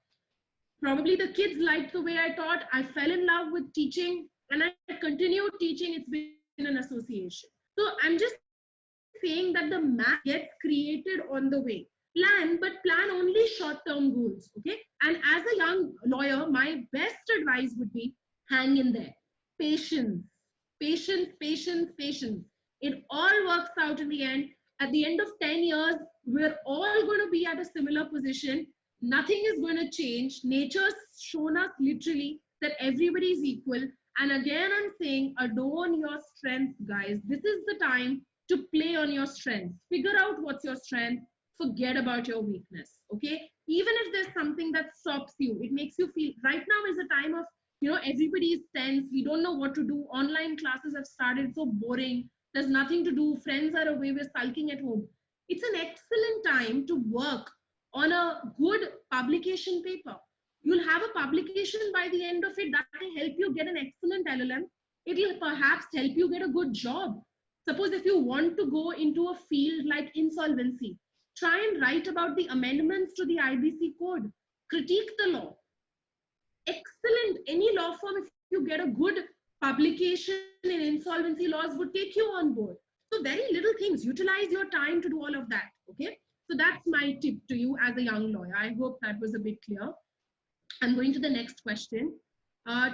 Probably the kids liked the way I taught. I fell in love with teaching, and I continued teaching. It's been an association. So I'm just saying that the map gets created on the way. Plan, but plan only short-term goals, okay? And as a young lawyer, my best advice would be hang in there. Patience, patience, patience, patience. It all works out in the end. At the end of 10 years, we're all going to be at a similar position. Nothing is going to change. Nature's shown us literally that everybody is equal. And again, I'm saying, adorn your strengths, guys. This is the time to play on your strengths. Figure out what's your strength. Forget about your weakness, okay? Even if there's something that stops you, it makes you feel, right now is a time of, everybody is tense. We don't know what to do. Online classes have started, so boring. There's nothing to do. Friends are away. We're sulking at home. It's an excellent time to work on a good publication paper. You'll have a publication by the end of it that will help you get an excellent LLM. It will perhaps help you get a good job. Suppose if you want to go into a field like insolvency, try and write about the amendments to the IBC code. Critique the law. Excellent. Any law firm, if you get a good publication in insolvency laws, would take you on board. So very little things. Utilize your time to do all of that. Okay. So that's my tip to you as a young lawyer. I hope that was a bit clear. I'm going to the next question.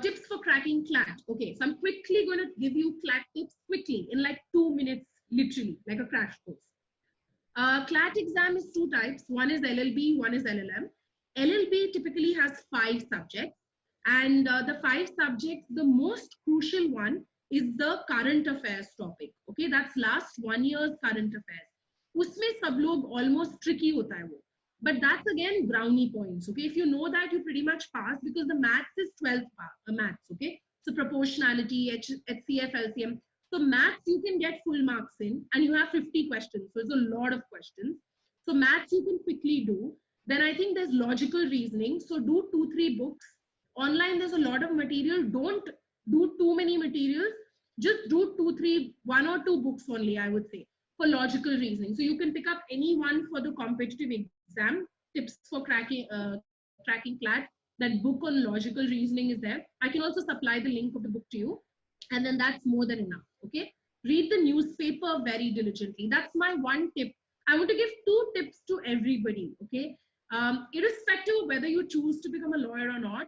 Tips for cracking CLAT. Okay, so I'm quickly going to give you CLAT tips quickly in like 2 minutes, literally, like a crash course. CLAT exam is 2 types. One is LLB, one is LLM. LLB typically has 5 subjects. And the 5 subjects, the most crucial one is the current affairs topic. Okay, that's last 1 year's current affairs. Usme sab log almost tricky hota hai wo. But that's again brownie points. Okay, if you know that, you pretty much pass, because the maths is 12 maths. Okay, so proportionality, HCF, LCM. So maths you can get full marks in, and you have 50 questions. So it's a lot of questions. So maths you can quickly do. Then I think there's logical reasoning. So do 2-3 books. Online there's a lot of material. Don't do too many materials. Just do 1 or 2 books only, I would say, for logical reasoning. So you can pick up any one for the competitive exam. Tips for cracking CLAT. That book on logical reasoning is there. I can also supply the link of the book to you. And then that's more than enough. Okay. Read the newspaper very diligently. That's my one tip. I want to give 2 tips to everybody. Okay. Irrespective of whether you choose to become a lawyer or not,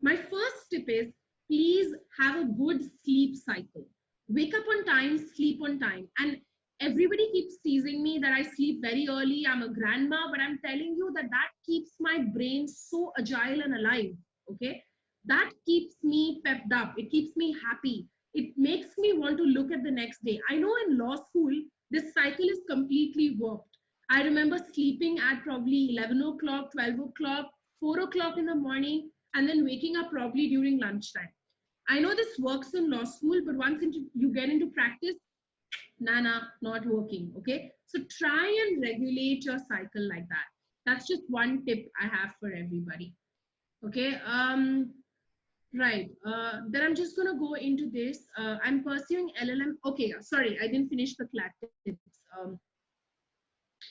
my first tip is, please have a good sleep cycle. Wake up on time, sleep on time. And everybody keeps teasing me that I sleep very early. I'm a grandma, but I'm telling you that keeps my brain so agile and alive. Okay. That keeps me pepped up. It keeps me happy. It makes me want to look at the next day. I know in law school, this cycle is completely warped. I remember sleeping at probably 11 o'clock, 12 o'clock, 4 o'clock in the morning, and then waking up probably during lunchtime. I know this works in law school, but once you get into practice, not working. Okay. So try and regulate your cycle like that. That's just one tip I have for everybody. Okay. Right. Then I'm just going to go into this. I'm pursuing LLM. Okay. Sorry, I didn't finish the CLAT tips.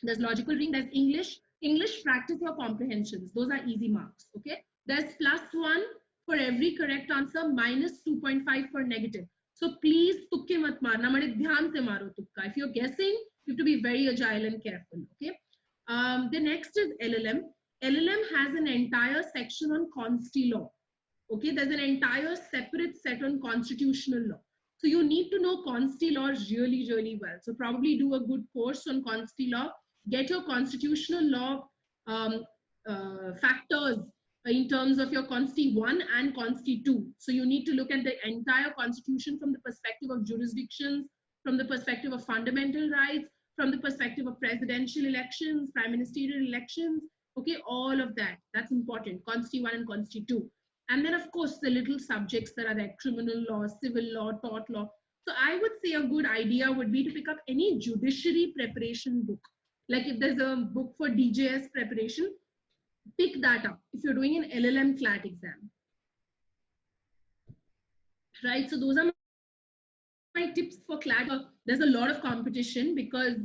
There's logical reading. There's English. English, practice your comprehensions. Those are easy marks. Okay. There's +1 for every correct answer, -2.5 for negative. So please, tukke mat marna, mare dhyan se maro tukka. If you're guessing, you have to be very agile and careful. Okay. The next is LLM. LLM has an entire section on consti law. Okay, there's an entire separate set on constitutional law. So you need to know consti law really, really well. So probably do a good course on consti law, get your constitutional law um, factors in terms of your Consti 1 and Consti 2. So you need to look at the entire constitution from the perspective of jurisdictions, from the perspective of fundamental rights, from the perspective of presidential elections, prime ministerial elections, okay, all of that. That's important, Consti 1 and Consti 2. And then, of course, the little subjects that are there, criminal law, civil law, tort law. So I would say a good idea would be to pick up any judiciary preparation book. Like if there's a book for DJS preparation, pick that up if you're doing an LLM CLAT exam. Right, so those are my tips for CLAT. There's a lot of competition because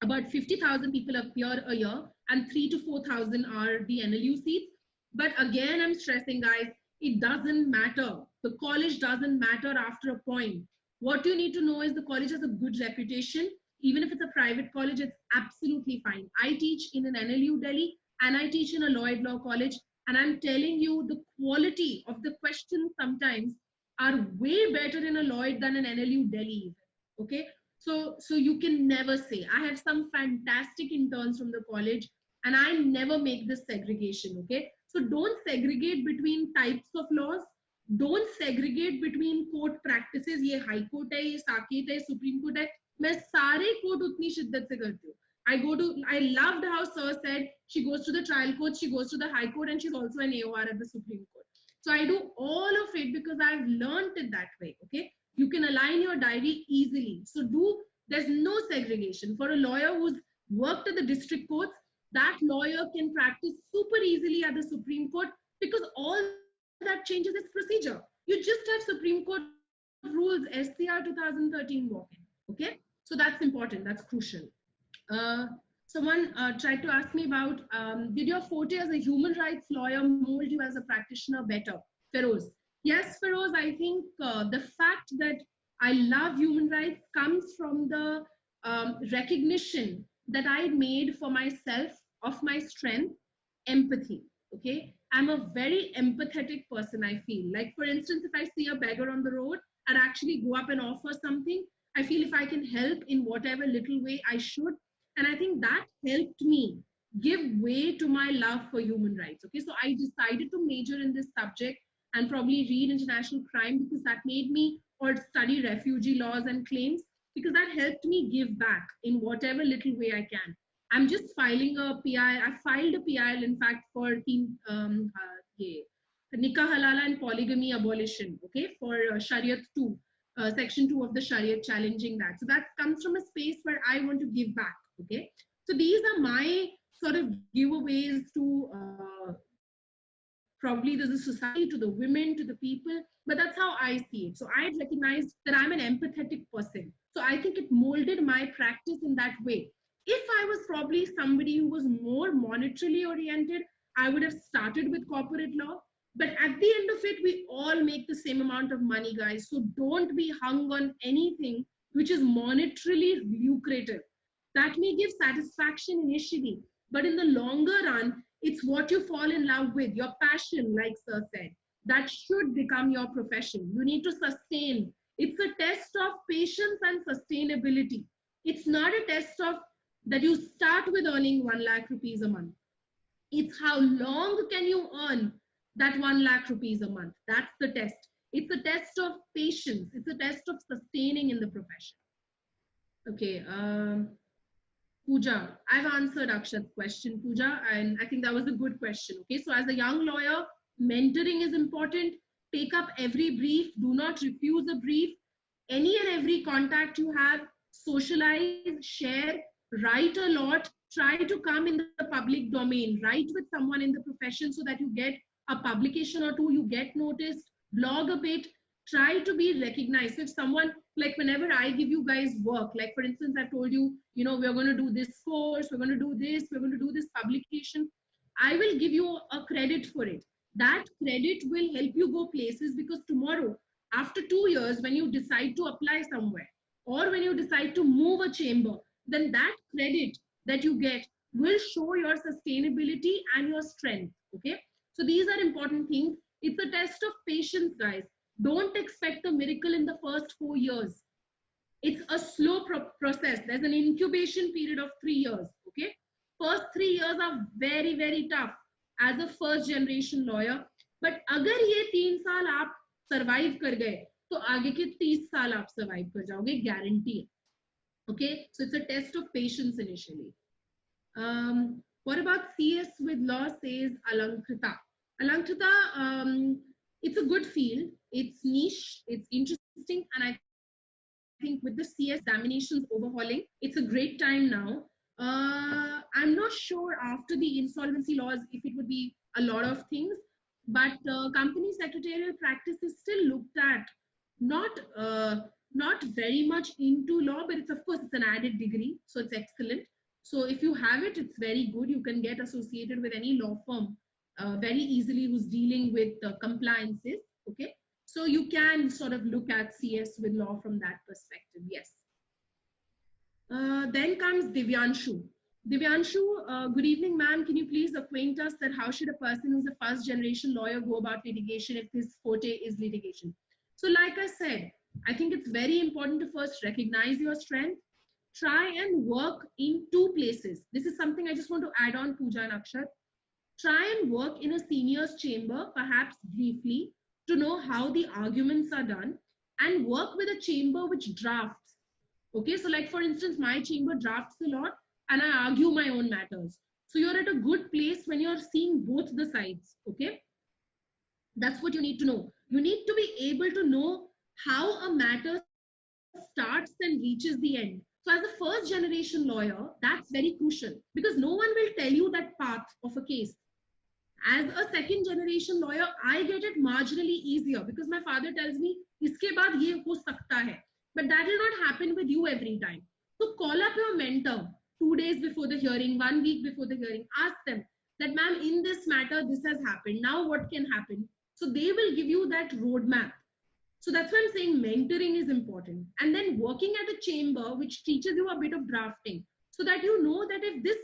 about 50,000 people appear a year and 3,000 to 4,000 are the NLU seats. But again, I'm stressing, guys, it doesn't matter. The college doesn't matter after a point. What you need to know is the college has a good reputation. Even if it's a private college, it's absolutely fine. I teach in an NLU Delhi and I teach in a Lloyd Law College. And I'm telling you, the quality of the questions sometimes are way better in a Lloyd than an NLU Delhi. Okay, so you can never say. I have some fantastic interns from the college, and I never make this segregation. Okay, so don't segregate between types of laws. Don't segregate between court practices. ये high court है, ये साकेत है, supreme court है. मैं सारे court उतनी शिद्दत से करती हूँ. I loved how Sir said she goes to the trial court, she goes to the high court, and she's also an AOR at the Supreme Court. So I do all of it because I've learned it that way. Okay, you can align your diary easily. So there's no segregation. For a lawyer who's worked at the district courts, that lawyer can practice super easily at the Supreme Court because all that changes is procedure. You just have Supreme Court rules, SCR 2013 walk-in. Okay, so that's important. That's crucial. Someone tried to ask me about, did your forte as a human rights lawyer mold you as a practitioner better? Feroz. Yes, Feroz, I think the fact that I love human rights comes from the recognition that I made for myself of my strength, empathy. Okay, I'm a very empathetic person, I feel. Like, for instance, if I see a beggar on the road, I'd actually go up and offer something. I feel if I can help in whatever little way, I should. And I think that helped me give way to my love for human rights. Okay, so I decided to major in this subject and probably read international crime because that made me, or study refugee laws and claims, because that helped me give back in whatever little way I can. I'm just filing a PI. I filed a PI, in fact, for Nikah Halala and polygamy abolition, okay, for Shariat 2, Section 2 of the Shariat, challenging that. So that comes from a space where I want to give back. Okay, so these are my sort of giveaways to probably the society, to the women, to the people, but that's how I see it. So I recognized that I'm an empathetic person. So I think it molded my practice in that way. If I was probably somebody who was more monetarily oriented, I would have started with corporate law. But at the end of it, we all make the same amount of money, guys. So don't be hung on anything which is monetarily lucrative. That may give satisfaction initially, but in the longer run, it's what you fall in love with, your passion, like Sir said. That should become your profession. You need to sustain. It's a test of patience and sustainability. It's not a test of that you start with earning 1 lakh rupees a month. It's how long can you earn that 1 lakh rupees a month. That's the test. It's a test of patience. It's a test of sustaining in the profession. Okay. Pooja, I've answered Akshat's question, Pooja, and I think that was a good question. Okay, so as a young lawyer, mentoring is important. Take up every brief. Do not refuse a brief. Any and every contact you have, socialize, share, write a lot. Try to come in the public domain. Write with someone in the profession so that you get a publication or two, you get noticed. Blog a bit. Try to be recognized. So if someone, like whenever I give you guys work, like for instance, I told you, you know, we're going to do this course, we're going to do this, we're going to do this publication, I will give you a credit for it. That credit will help you go places, because tomorrow, after 2 years, when you decide to apply somewhere or when you decide to move a chamber, then that credit that you get will show your sustainability and your strength. Okay. So these are important things. It's a test of patience, guys. Don't expect a miracle in the first 4 years. It's a slow process. There's an incubation period of 3 years. Okay, first 3 years are very very tough as a first generation lawyer. But अगर ये 3 साल आप survive कर गए तो आगे के 30 साल आप survive कर जाओगे, guarantee है. Okay, so it's a test of patience initially. What about CS with law, says Alankrita. Alankrita, it's a good field. It's niche. It's interesting, and I think with the CS examinations overhauling, it's a great time now. I'm not sure after the insolvency laws if it would be a lot of things, but company secretarial practice is still looked at not very much into law, but it's, of course, it's an added degree, so it's excellent. So if you have it, it's very good. You can get associated with any law firm very easily who's dealing with compliances. Okay, so you can sort of look at CS with law from that perspective. Yes. Then comes Divyanshu. Divyanshu, good evening, ma'am. Can you please acquaint us that how should a person who's a first generation lawyer go about litigation if his forte is litigation? So like I said, I think it's very important to first recognize your strength. Try and work in 2 places. This is something I just want to add on, Pooja and Akshat. Try and work in a senior's chamber, perhaps briefly, to know how the arguments are done, and work with a chamber which drafts. Okay, so like for instance, my chamber drafts a lot and I argue my own matters. So you're at a good place when you're seeing both the sides. Okay, that's what you need to know. You need to be able to know how a matter starts and reaches the end. So as a first generation lawyer, that's very crucial because no one will tell you that path of a case. As a second generation lawyer, I get it marginally easier because my father tells me, iske baad ye ho sakta hai. But that will not happen with you every time. So call up your mentor 2 days before the hearing, 1 week before the hearing. Ask them that, ma'am, in this matter, this has happened. Now what can happen? So they will give you that roadmap. So that's why I'm saying mentoring is important. And then working at a chamber which teaches you a bit of drafting so that you know that if this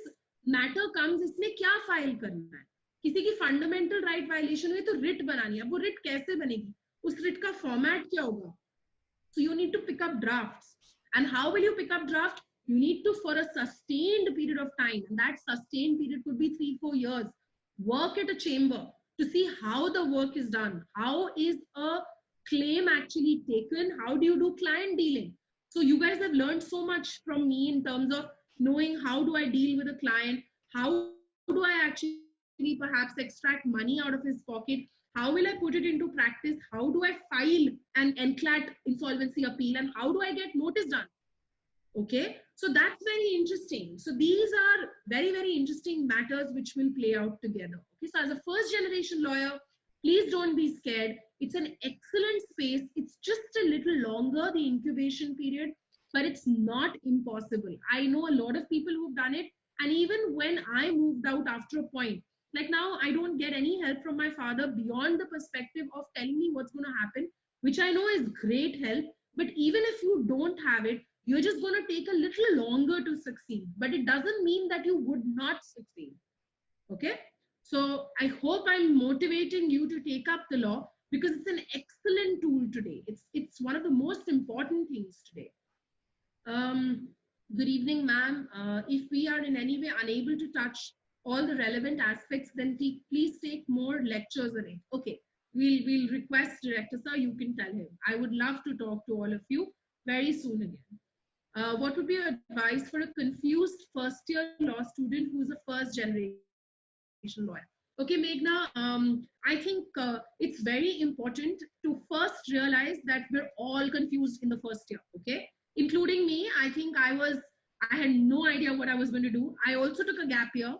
matter comes, इसमें क्या file करना है. किसी की fundamental right violation हुई तो writ बनानी है. वो writ कैसे बनेगी? उस writ का format क्या होगा? So you need to pick up drafts. And how will you pick up draft? You need to, for a sustained period of time, and that sustained period could be 3-4 years, work at a chamber to see how the work is done. How is a claim actually taken? How do you do client dealing? So you guys have learned so much from me in terms of knowing how do I deal with a client? How do I actually perhaps extract money out of his pocket? How will I put it into practice? How do I file an NCLAT insolvency appeal? And how do I get notice done? Okay, so that's very interesting. So these are very, very interesting matters which will play out together. Okay, so as a first generation lawyer, please don't be scared. It's an excellent space. It's just a little longer, the incubation period, but it's not impossible. I know a lot of people who've done it. And even when I moved out after a point, like now, I don't get any help from my father beyond the perspective of telling me what's going to happen, which I know is great help. But even if you don't have it, you're just going to take a little longer to succeed. But it doesn't mean that you would not succeed. Okay? So I hope I'm motivating you to take up the law because it's an excellent tool today. It's one of the most important things today. Good evening, ma'am. If we are in any way unable to touch all the relevant aspects, then please take more lectures on it. Okay, we'll request Director Sir, you can tell him. I would love to talk to all of you very soon again. What would be your advice for a confused first-year law student who's a first-generation lawyer? Okay, Meghna, I think it's very important to first realize that we're all confused in the first year, okay? Including me. I think I had no idea what I was going to do. I also took a gap year.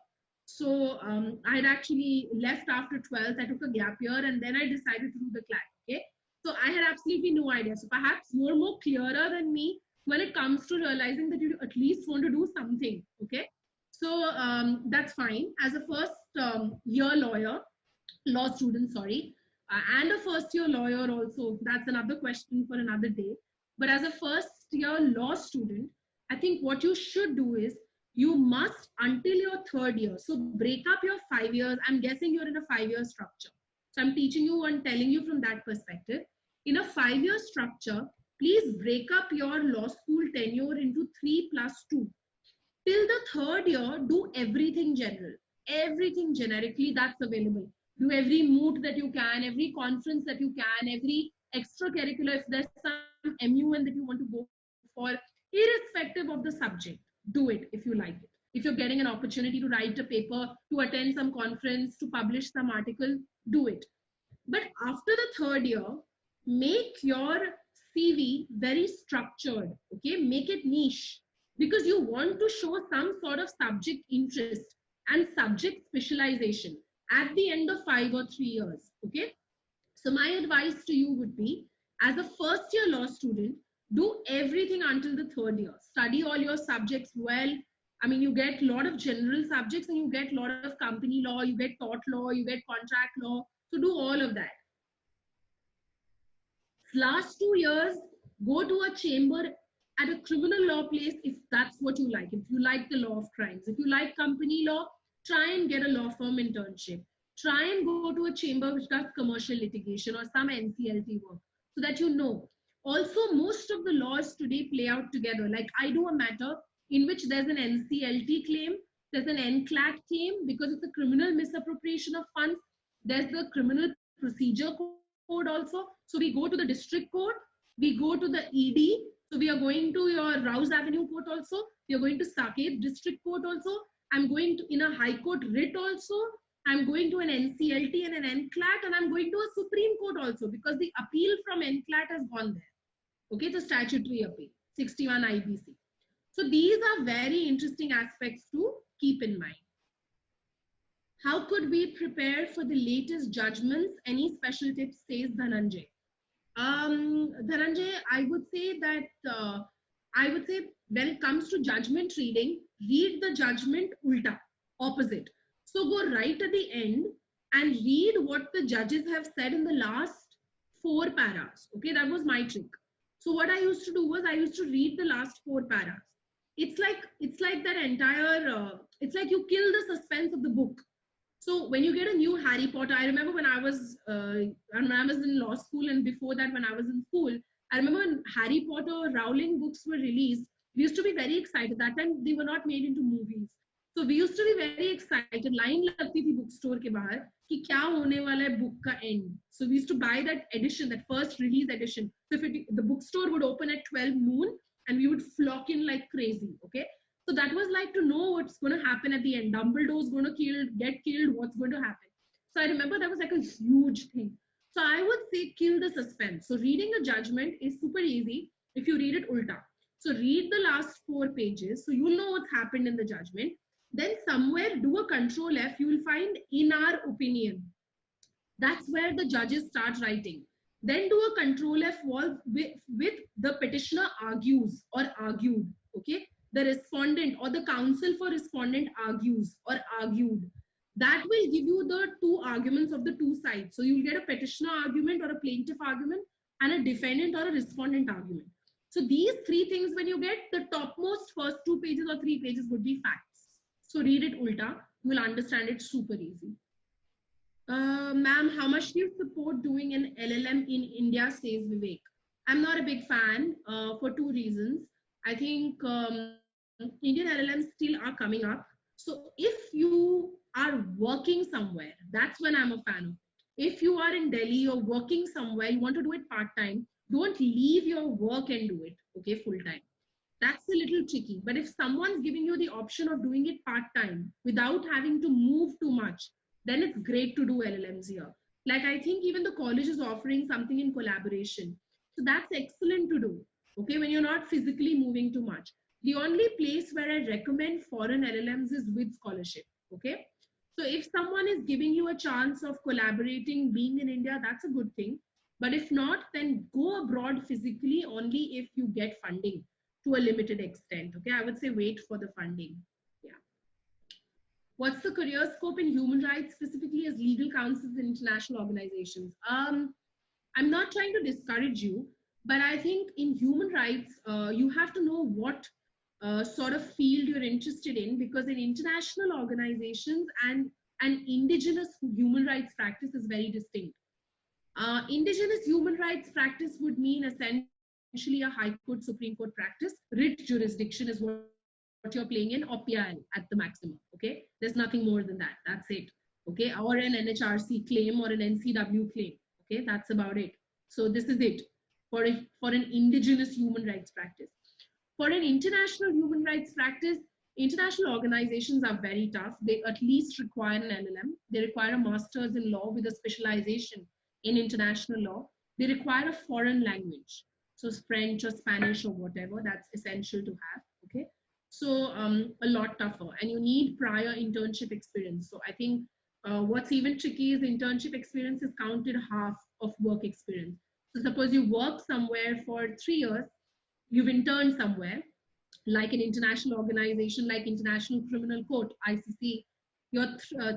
So I had actually left after 12th. I took a gap year and then I decided to do the CLAT, okay? So I had absolutely no idea. So perhaps you're more clearer than me when it comes to realizing that you at least want to do something, okay? So that's fine. As a first year law student, sorry, and a first year lawyer also, that's another question for another day. But as a first year law student, I think what you should do is you must until your 3rd year. So break up your 5 years. I'm guessing you're in a 5-year structure. So I'm teaching you and telling you from that perspective. in a 5-year structure, please break up your law school tenure into 3+2. Till the 3rd year, do everything general, everything generically that's available. Do every moot that you can, every conference that you can, every extracurricular. If there's some MUN that you want to go for, irrespective of the subject, do it if you like it. If you're getting an opportunity to write a paper, to attend some conference, to publish some article, do it. But after the 3rd year, make your CV very structured, okay? Make it niche, because you want to show some sort of subject interest and subject specialization at the end of 5 or 3 years, okay? So my advice to you would be, as a first year law student, do everything until the 3rd year. Study all your subjects well. I mean, you get a lot of general subjects and you get a lot of company law, you get tort law, you get contract law. So do all of that. Last 2 years, go to a chamber at a criminal law place if that's what you like. If you like the law of crimes, if you like company law, try and get a law firm internship. Try and go to a chamber which does commercial litigation or some NCLT work so that you know. Also, most of the laws today play out together. Like I do a matter in which there's an NCLT claim, there's an NCLAT claim because it's a criminal misappropriation of funds. There's the criminal procedure code also. So we go to the district court, we go to the ED. So we are going to your Rouse Avenue court also. We are going to Saket district court also. I'm going to in a high court writ also. I'm going to an NCLT and an NCLAT, and I'm going to a Supreme Court also because the appeal from NCLAT has gone there. Okay, the statutory appeal, 61 IBC. So these are very interesting aspects to keep in mind. How could we prepare for the latest judgments? Any special tips, says Dhananjay. Dhananjay, I would say when it comes to judgment reading, read the judgment ulta, opposite. So go right at the end and read what the judges have said in the last 4 paras. Okay, that was my trick. So what I used to do was I used to read the last 4 paras. It's like that entire, it's like you kill the suspense of the book. So when you get a new Harry Potter, I remember when I was in law school and before that when I was in school, I remember when Harry Potter Rowling books were released, we used to be very excited. That time they were not made into movies. So we used to be very excited. Line लगती थी bookstore के बाहर कि क्या होने वाला है book का end. So we used to buy that edition, that first release edition. So the bookstore would open at 12 noon and we would flock in like crazy. Okay. So that was like to know what's going to happen at the end. Dumbledore's going to get killed. What's going to happen? So I remember that was like a huge thing. So I would say kill the suspense. So reading a judgment is super easy if you read it ulta. So read the last 4 pages. So you'll know what's happened in the judgment. Then somewhere do a control F. You will find in our opinion. That's where the judges start writing. Then do a control F with the petitioner argues or argued. Okay. The respondent or the counsel for respondent argues or argued. That will give you the 2 arguments of the 2 sides. So you'll get a petitioner argument or a plaintiff argument and a defendant or a respondent argument. So these 3 things, when you get the topmost first 2 pages or 3 pages would be facts. So read it ulta. You will understand it super easy. Ma'am, how much do you support doing an LLM in India, says Vivek? I'm not a big fan for 2 reasons. I think Indian LLMs still are coming up. So if you are working somewhere, that's when I'm a fan of it. If you are in Delhi, you're working somewhere, you want to do it part-time, don't leave your work and do it, okay, full-time. That's a little tricky. But if someone's giving you the option of doing it part-time without having to move too much, then it's great to do LLMs here. Like I think even the college is offering something in collaboration. So that's excellent to do, okay, when you're not physically moving too much. The only place where I recommend foreign LLMs is with scholarship, okay? So if someone is giving you a chance of collaborating, being in India, that's a good thing. But if not, then go abroad physically only if you get funding to a limited extent, okay? I would say wait for the funding, yeah. What's the career scope in human rights, specifically as legal counsels in international organizations? I'm not trying to discourage you, but I think in human rights, you have to know what sort of field you're interested in, because in international organizations and indigenous human rights practice is very distinct. Indigenous human rights practice would mean essentially a High Court, Supreme Court practice. Writ jurisdiction is what you're playing in, or PIL at the maximum. Okay, there's nothing more than that. That's it. Okay, or an NHRC claim or an NCW claim. Okay, that's about it. So this is it for an indigenous human rights practice. For an international human rights practice, international organizations are very tough. They at least require an LLM. They require a master's in law with a specialization in international law. They require a foreign language, so French or Spanish or whatever. That's essential to have. Okay, so a lot tougher, and you need prior internship experience. So I think what's even tricky is internship experience is counted half of work experience. So suppose you work somewhere for 3 years, you've interned somewhere, like an international organization like International Criminal Court, ICC, your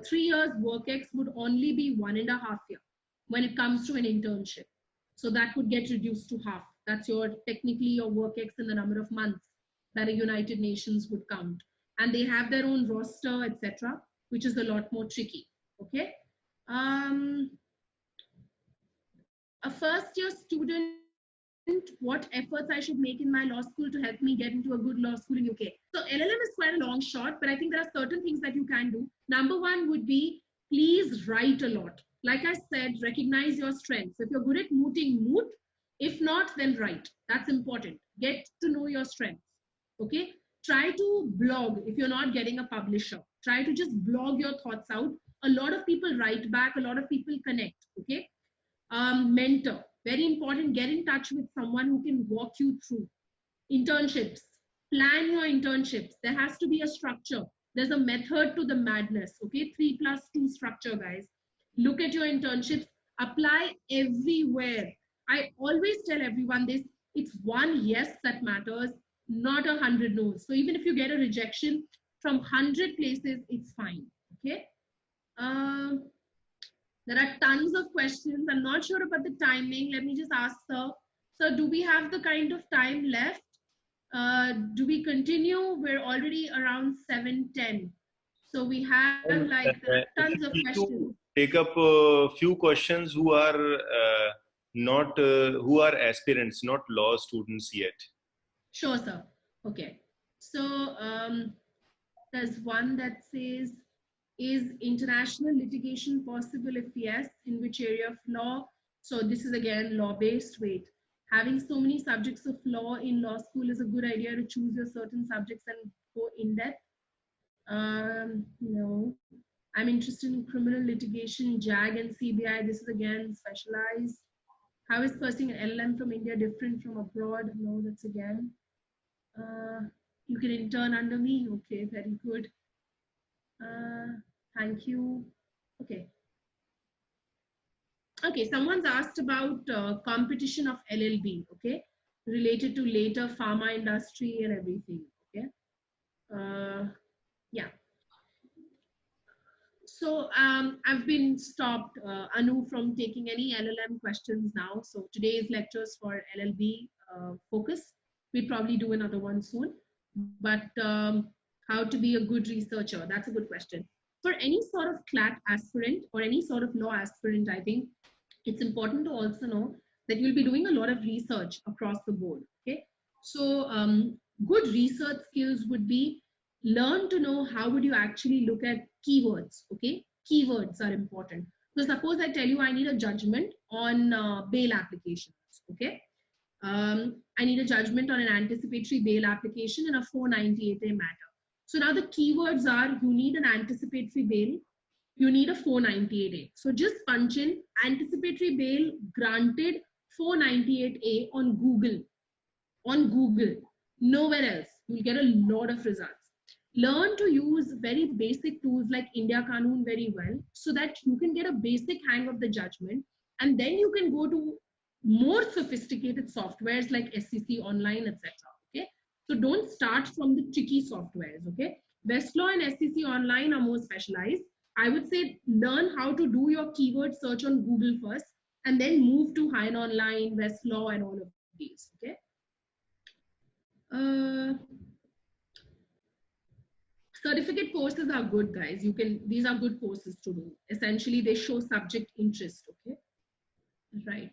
3 years work ex would only be 1.5 years when it comes to an internship. So that would get reduced to half. That's your technically your work ex in the number of months that a United Nations would count. And they have their own roster, etc., which is a lot more tricky. Okay. A first year student, what efforts I should make in my law school to help me get into a good law school in UK. So LLM is quite a long shot, but I think there are certain things that you can do. Number one would be, please write a lot. Like I said, recognize your strengths. If you're good at mooting, moot. If not, then write. That's important. Get to know your strengths. Okay. Try to blog if you're not getting a publisher. Try to just blog your thoughts out. A lot of people write back. A lot of people connect. Okay. Mentor. Very important, get in touch with someone who can walk you through. Internships, plan your internships. There has to be a structure. There's a method to the madness, okay? 3+2 structure, guys. Look at your internships, apply everywhere. I always tell everyone this, it's one yes that matters, not 100 no's. So even if you get a rejection from 100 places, it's fine, okay? There are tons of questions. I'm not sure about the timing. Let me just ask, sir. Sir, do we have the kind of time left? Do we continue? We're already around 7:10. So we have like tons of questions. Take up a few questions who are who are aspirants, not law students yet. Sure, sir. Okay. So there's one that says, is international litigation possible? If yes, in which area of law? So this is again law-based. Wait, having so many subjects of law in law school is a good idea to choose your certain subjects and go in depth. No, I'm interested in criminal litigation, JAG and CBI. This is again specialized. How is pursuing an LLM from India different from abroad? No, that's again. You can intern under me. Okay, very good. Thank you. Okay. Okay, someone's asked about competition of LLB, okay, related to later pharma industry and everything, okay. Yeah. So I've been stopped, Anu, from taking any LLM questions now. So today's lectures for LLB focus. We'll probably do another one soon. But how to be a good researcher, that's a good question. For any sort of CLAT aspirant or any sort of law aspirant, I think it's important to also know that you'll be doing a lot of research across the board, okay? So good research skills would be, learn to know how would you actually look at keywords, okay? Keywords are important. So suppose I tell you I need a judgment on bail applications, okay? I need a judgment on an anticipatory bail application in a 498A matter. So now the keywords are, you need an anticipatory bail, you need a 498A. So just punch in anticipatory bail granted 498A on Google. On Google, nowhere else. You'll get a lot of results. Learn to use very basic tools like India Qanun very well so that you can get a basic hang of the judgment, and then you can go to more sophisticated softwares like SCC Online, etc. Okay, so don't start from the tricky softwares. Okay, Westlaw and SCC Online are more specialized. I would say learn how to do your keyword search on Google first, and then move to Hein Online, Westlaw, and all of these. Okay. Certificate courses are good, guys. These are good courses to do. Essentially, they show subject interest. Okay. Right.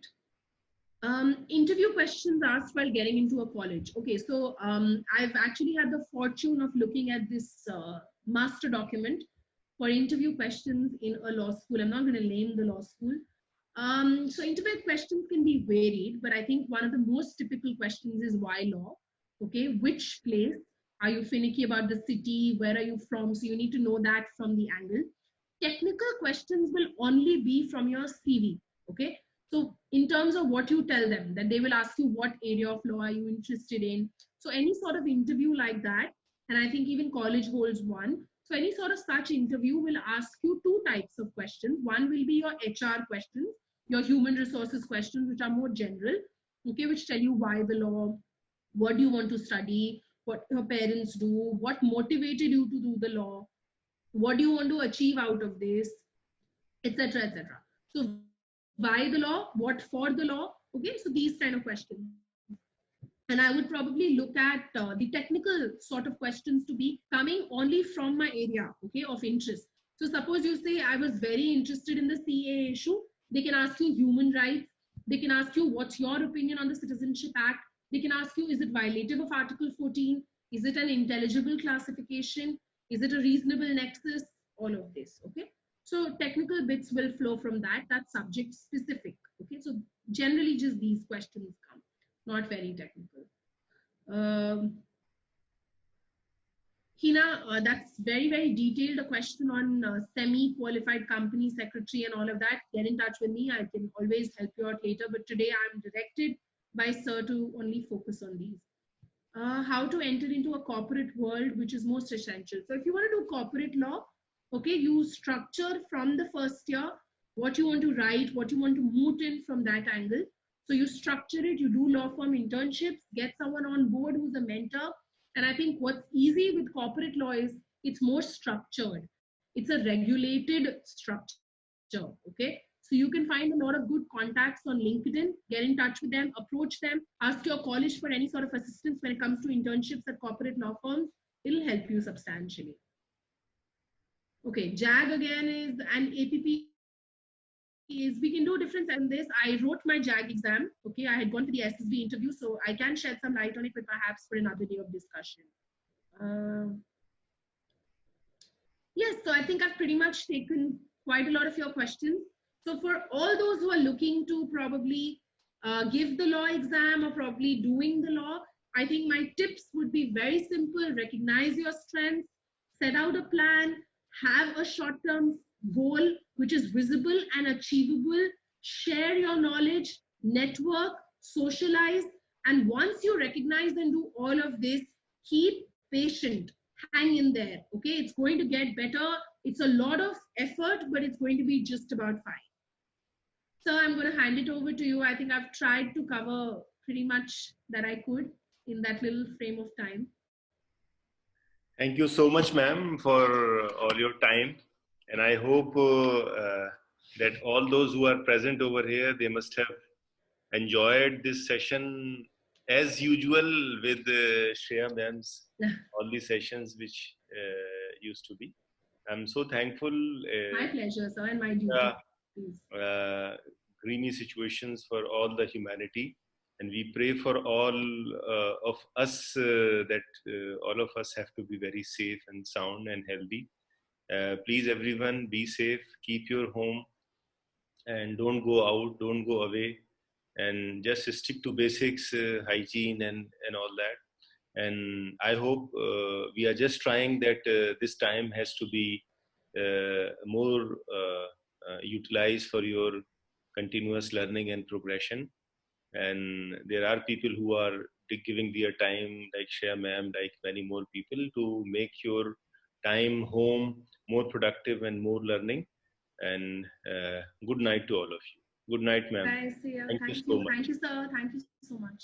Interview questions asked while getting into a college. Okay, so I've actually had the fortune of looking at this master document for interview questions in a law school. I'm not going to name the law school. So interview questions can be varied, but I think one of the most typical questions is why law? Okay, which place? Are you finicky about the city? Where are you from? So you need to know that from the angle. Technical questions will only be from your CV. Okay, so in terms of what you tell them, that they will ask you what area of law are you interested in. So any sort of interview like that, and I think even college holds one. So any sort of such interview will ask you two types of questions. One will be your HR questions, your human resources questions, which are more general, okay, which tell you why the law, what do you want to study, what your parents do, what motivated you to do the law, what do you want to achieve out of this, etc., etc. So why the law, what for the law, okay, so these kind of questions. And I would probably look at the technical sort of questions to be coming only from my area, okay, of interest. So suppose you say I was very interested in the CA issue, they can ask you human rights, they can ask you what's your opinion on the Citizenship Act, they can ask you is it violative of Article 14, is it an intelligible classification, is it a reasonable nexus, all of this, okay. So technical bits will flow from that, that's subject specific, okay. So generally just these questions come, not very technical. Um, Hina, that's very, very detailed. A question on semi-qualified company secretary and all of that. Get in touch with me. I can always help you out later. But today I'm directed by Sir to only focus on these. How to enter into a corporate world, which is most essential. So if you want to do corporate law, okay, you structure from the first year what you want to write, what you want to moot in from that angle. So you structure it, you do law firm internships, get someone on board who's a mentor. And I think what's easy with corporate law is it's more structured. It's a regulated structure, okay? So you can find a lot of good contacts on LinkedIn, get in touch with them, approach them, ask your college for any sort of assistance when it comes to internships at corporate law firms. It'll help you substantially. Okay, JAG again is, and APP is, we can do different on this. I wrote my JAG exam. Okay, I had gone to the SSB interview, so I can shed some light on it, but perhaps for another day of discussion. Uh, yes, so I think I've pretty much taken quite a lot of your questions. So for all those who are looking to probably give the law exam or probably doing the law, I think my tips would be very simple. Recognize your strengths, set out a plan, have a short-term goal which is visible and achievable, share your knowledge, network, socialize, and once you recognize and do all of this, keep patient, hang in there, okay, it's going to get better. It's a lot of effort, but it's going to be just about fine. So I'm going to hand it over to you. I think I've tried to cover pretty much that I could in that little frame of time. Thank you so much, ma'am, for all your time. And I hope that all those who are present over here, they must have enjoyed this session as usual with Shreya ma'am's all the sessions which used to be. I'm so thankful. My pleasure, sir, and my duty. Greeny situations for all the humanity. And we pray for all of us that all of us have to be very safe and sound and healthy. Please, everyone, be safe, keep your home, and don't go out, don't go away, and just stick to basics, hygiene, and all that. And I hope we are just trying that this time has to be more utilized for your continuous learning and progression. And there are people who are giving their time, like Shreya ma'am, like many more people, to make your time home more productive and more learning. And good night to all of you. Good night, ma'am. Thank you. Thank you so much. Thank you, sir. Thank you so much.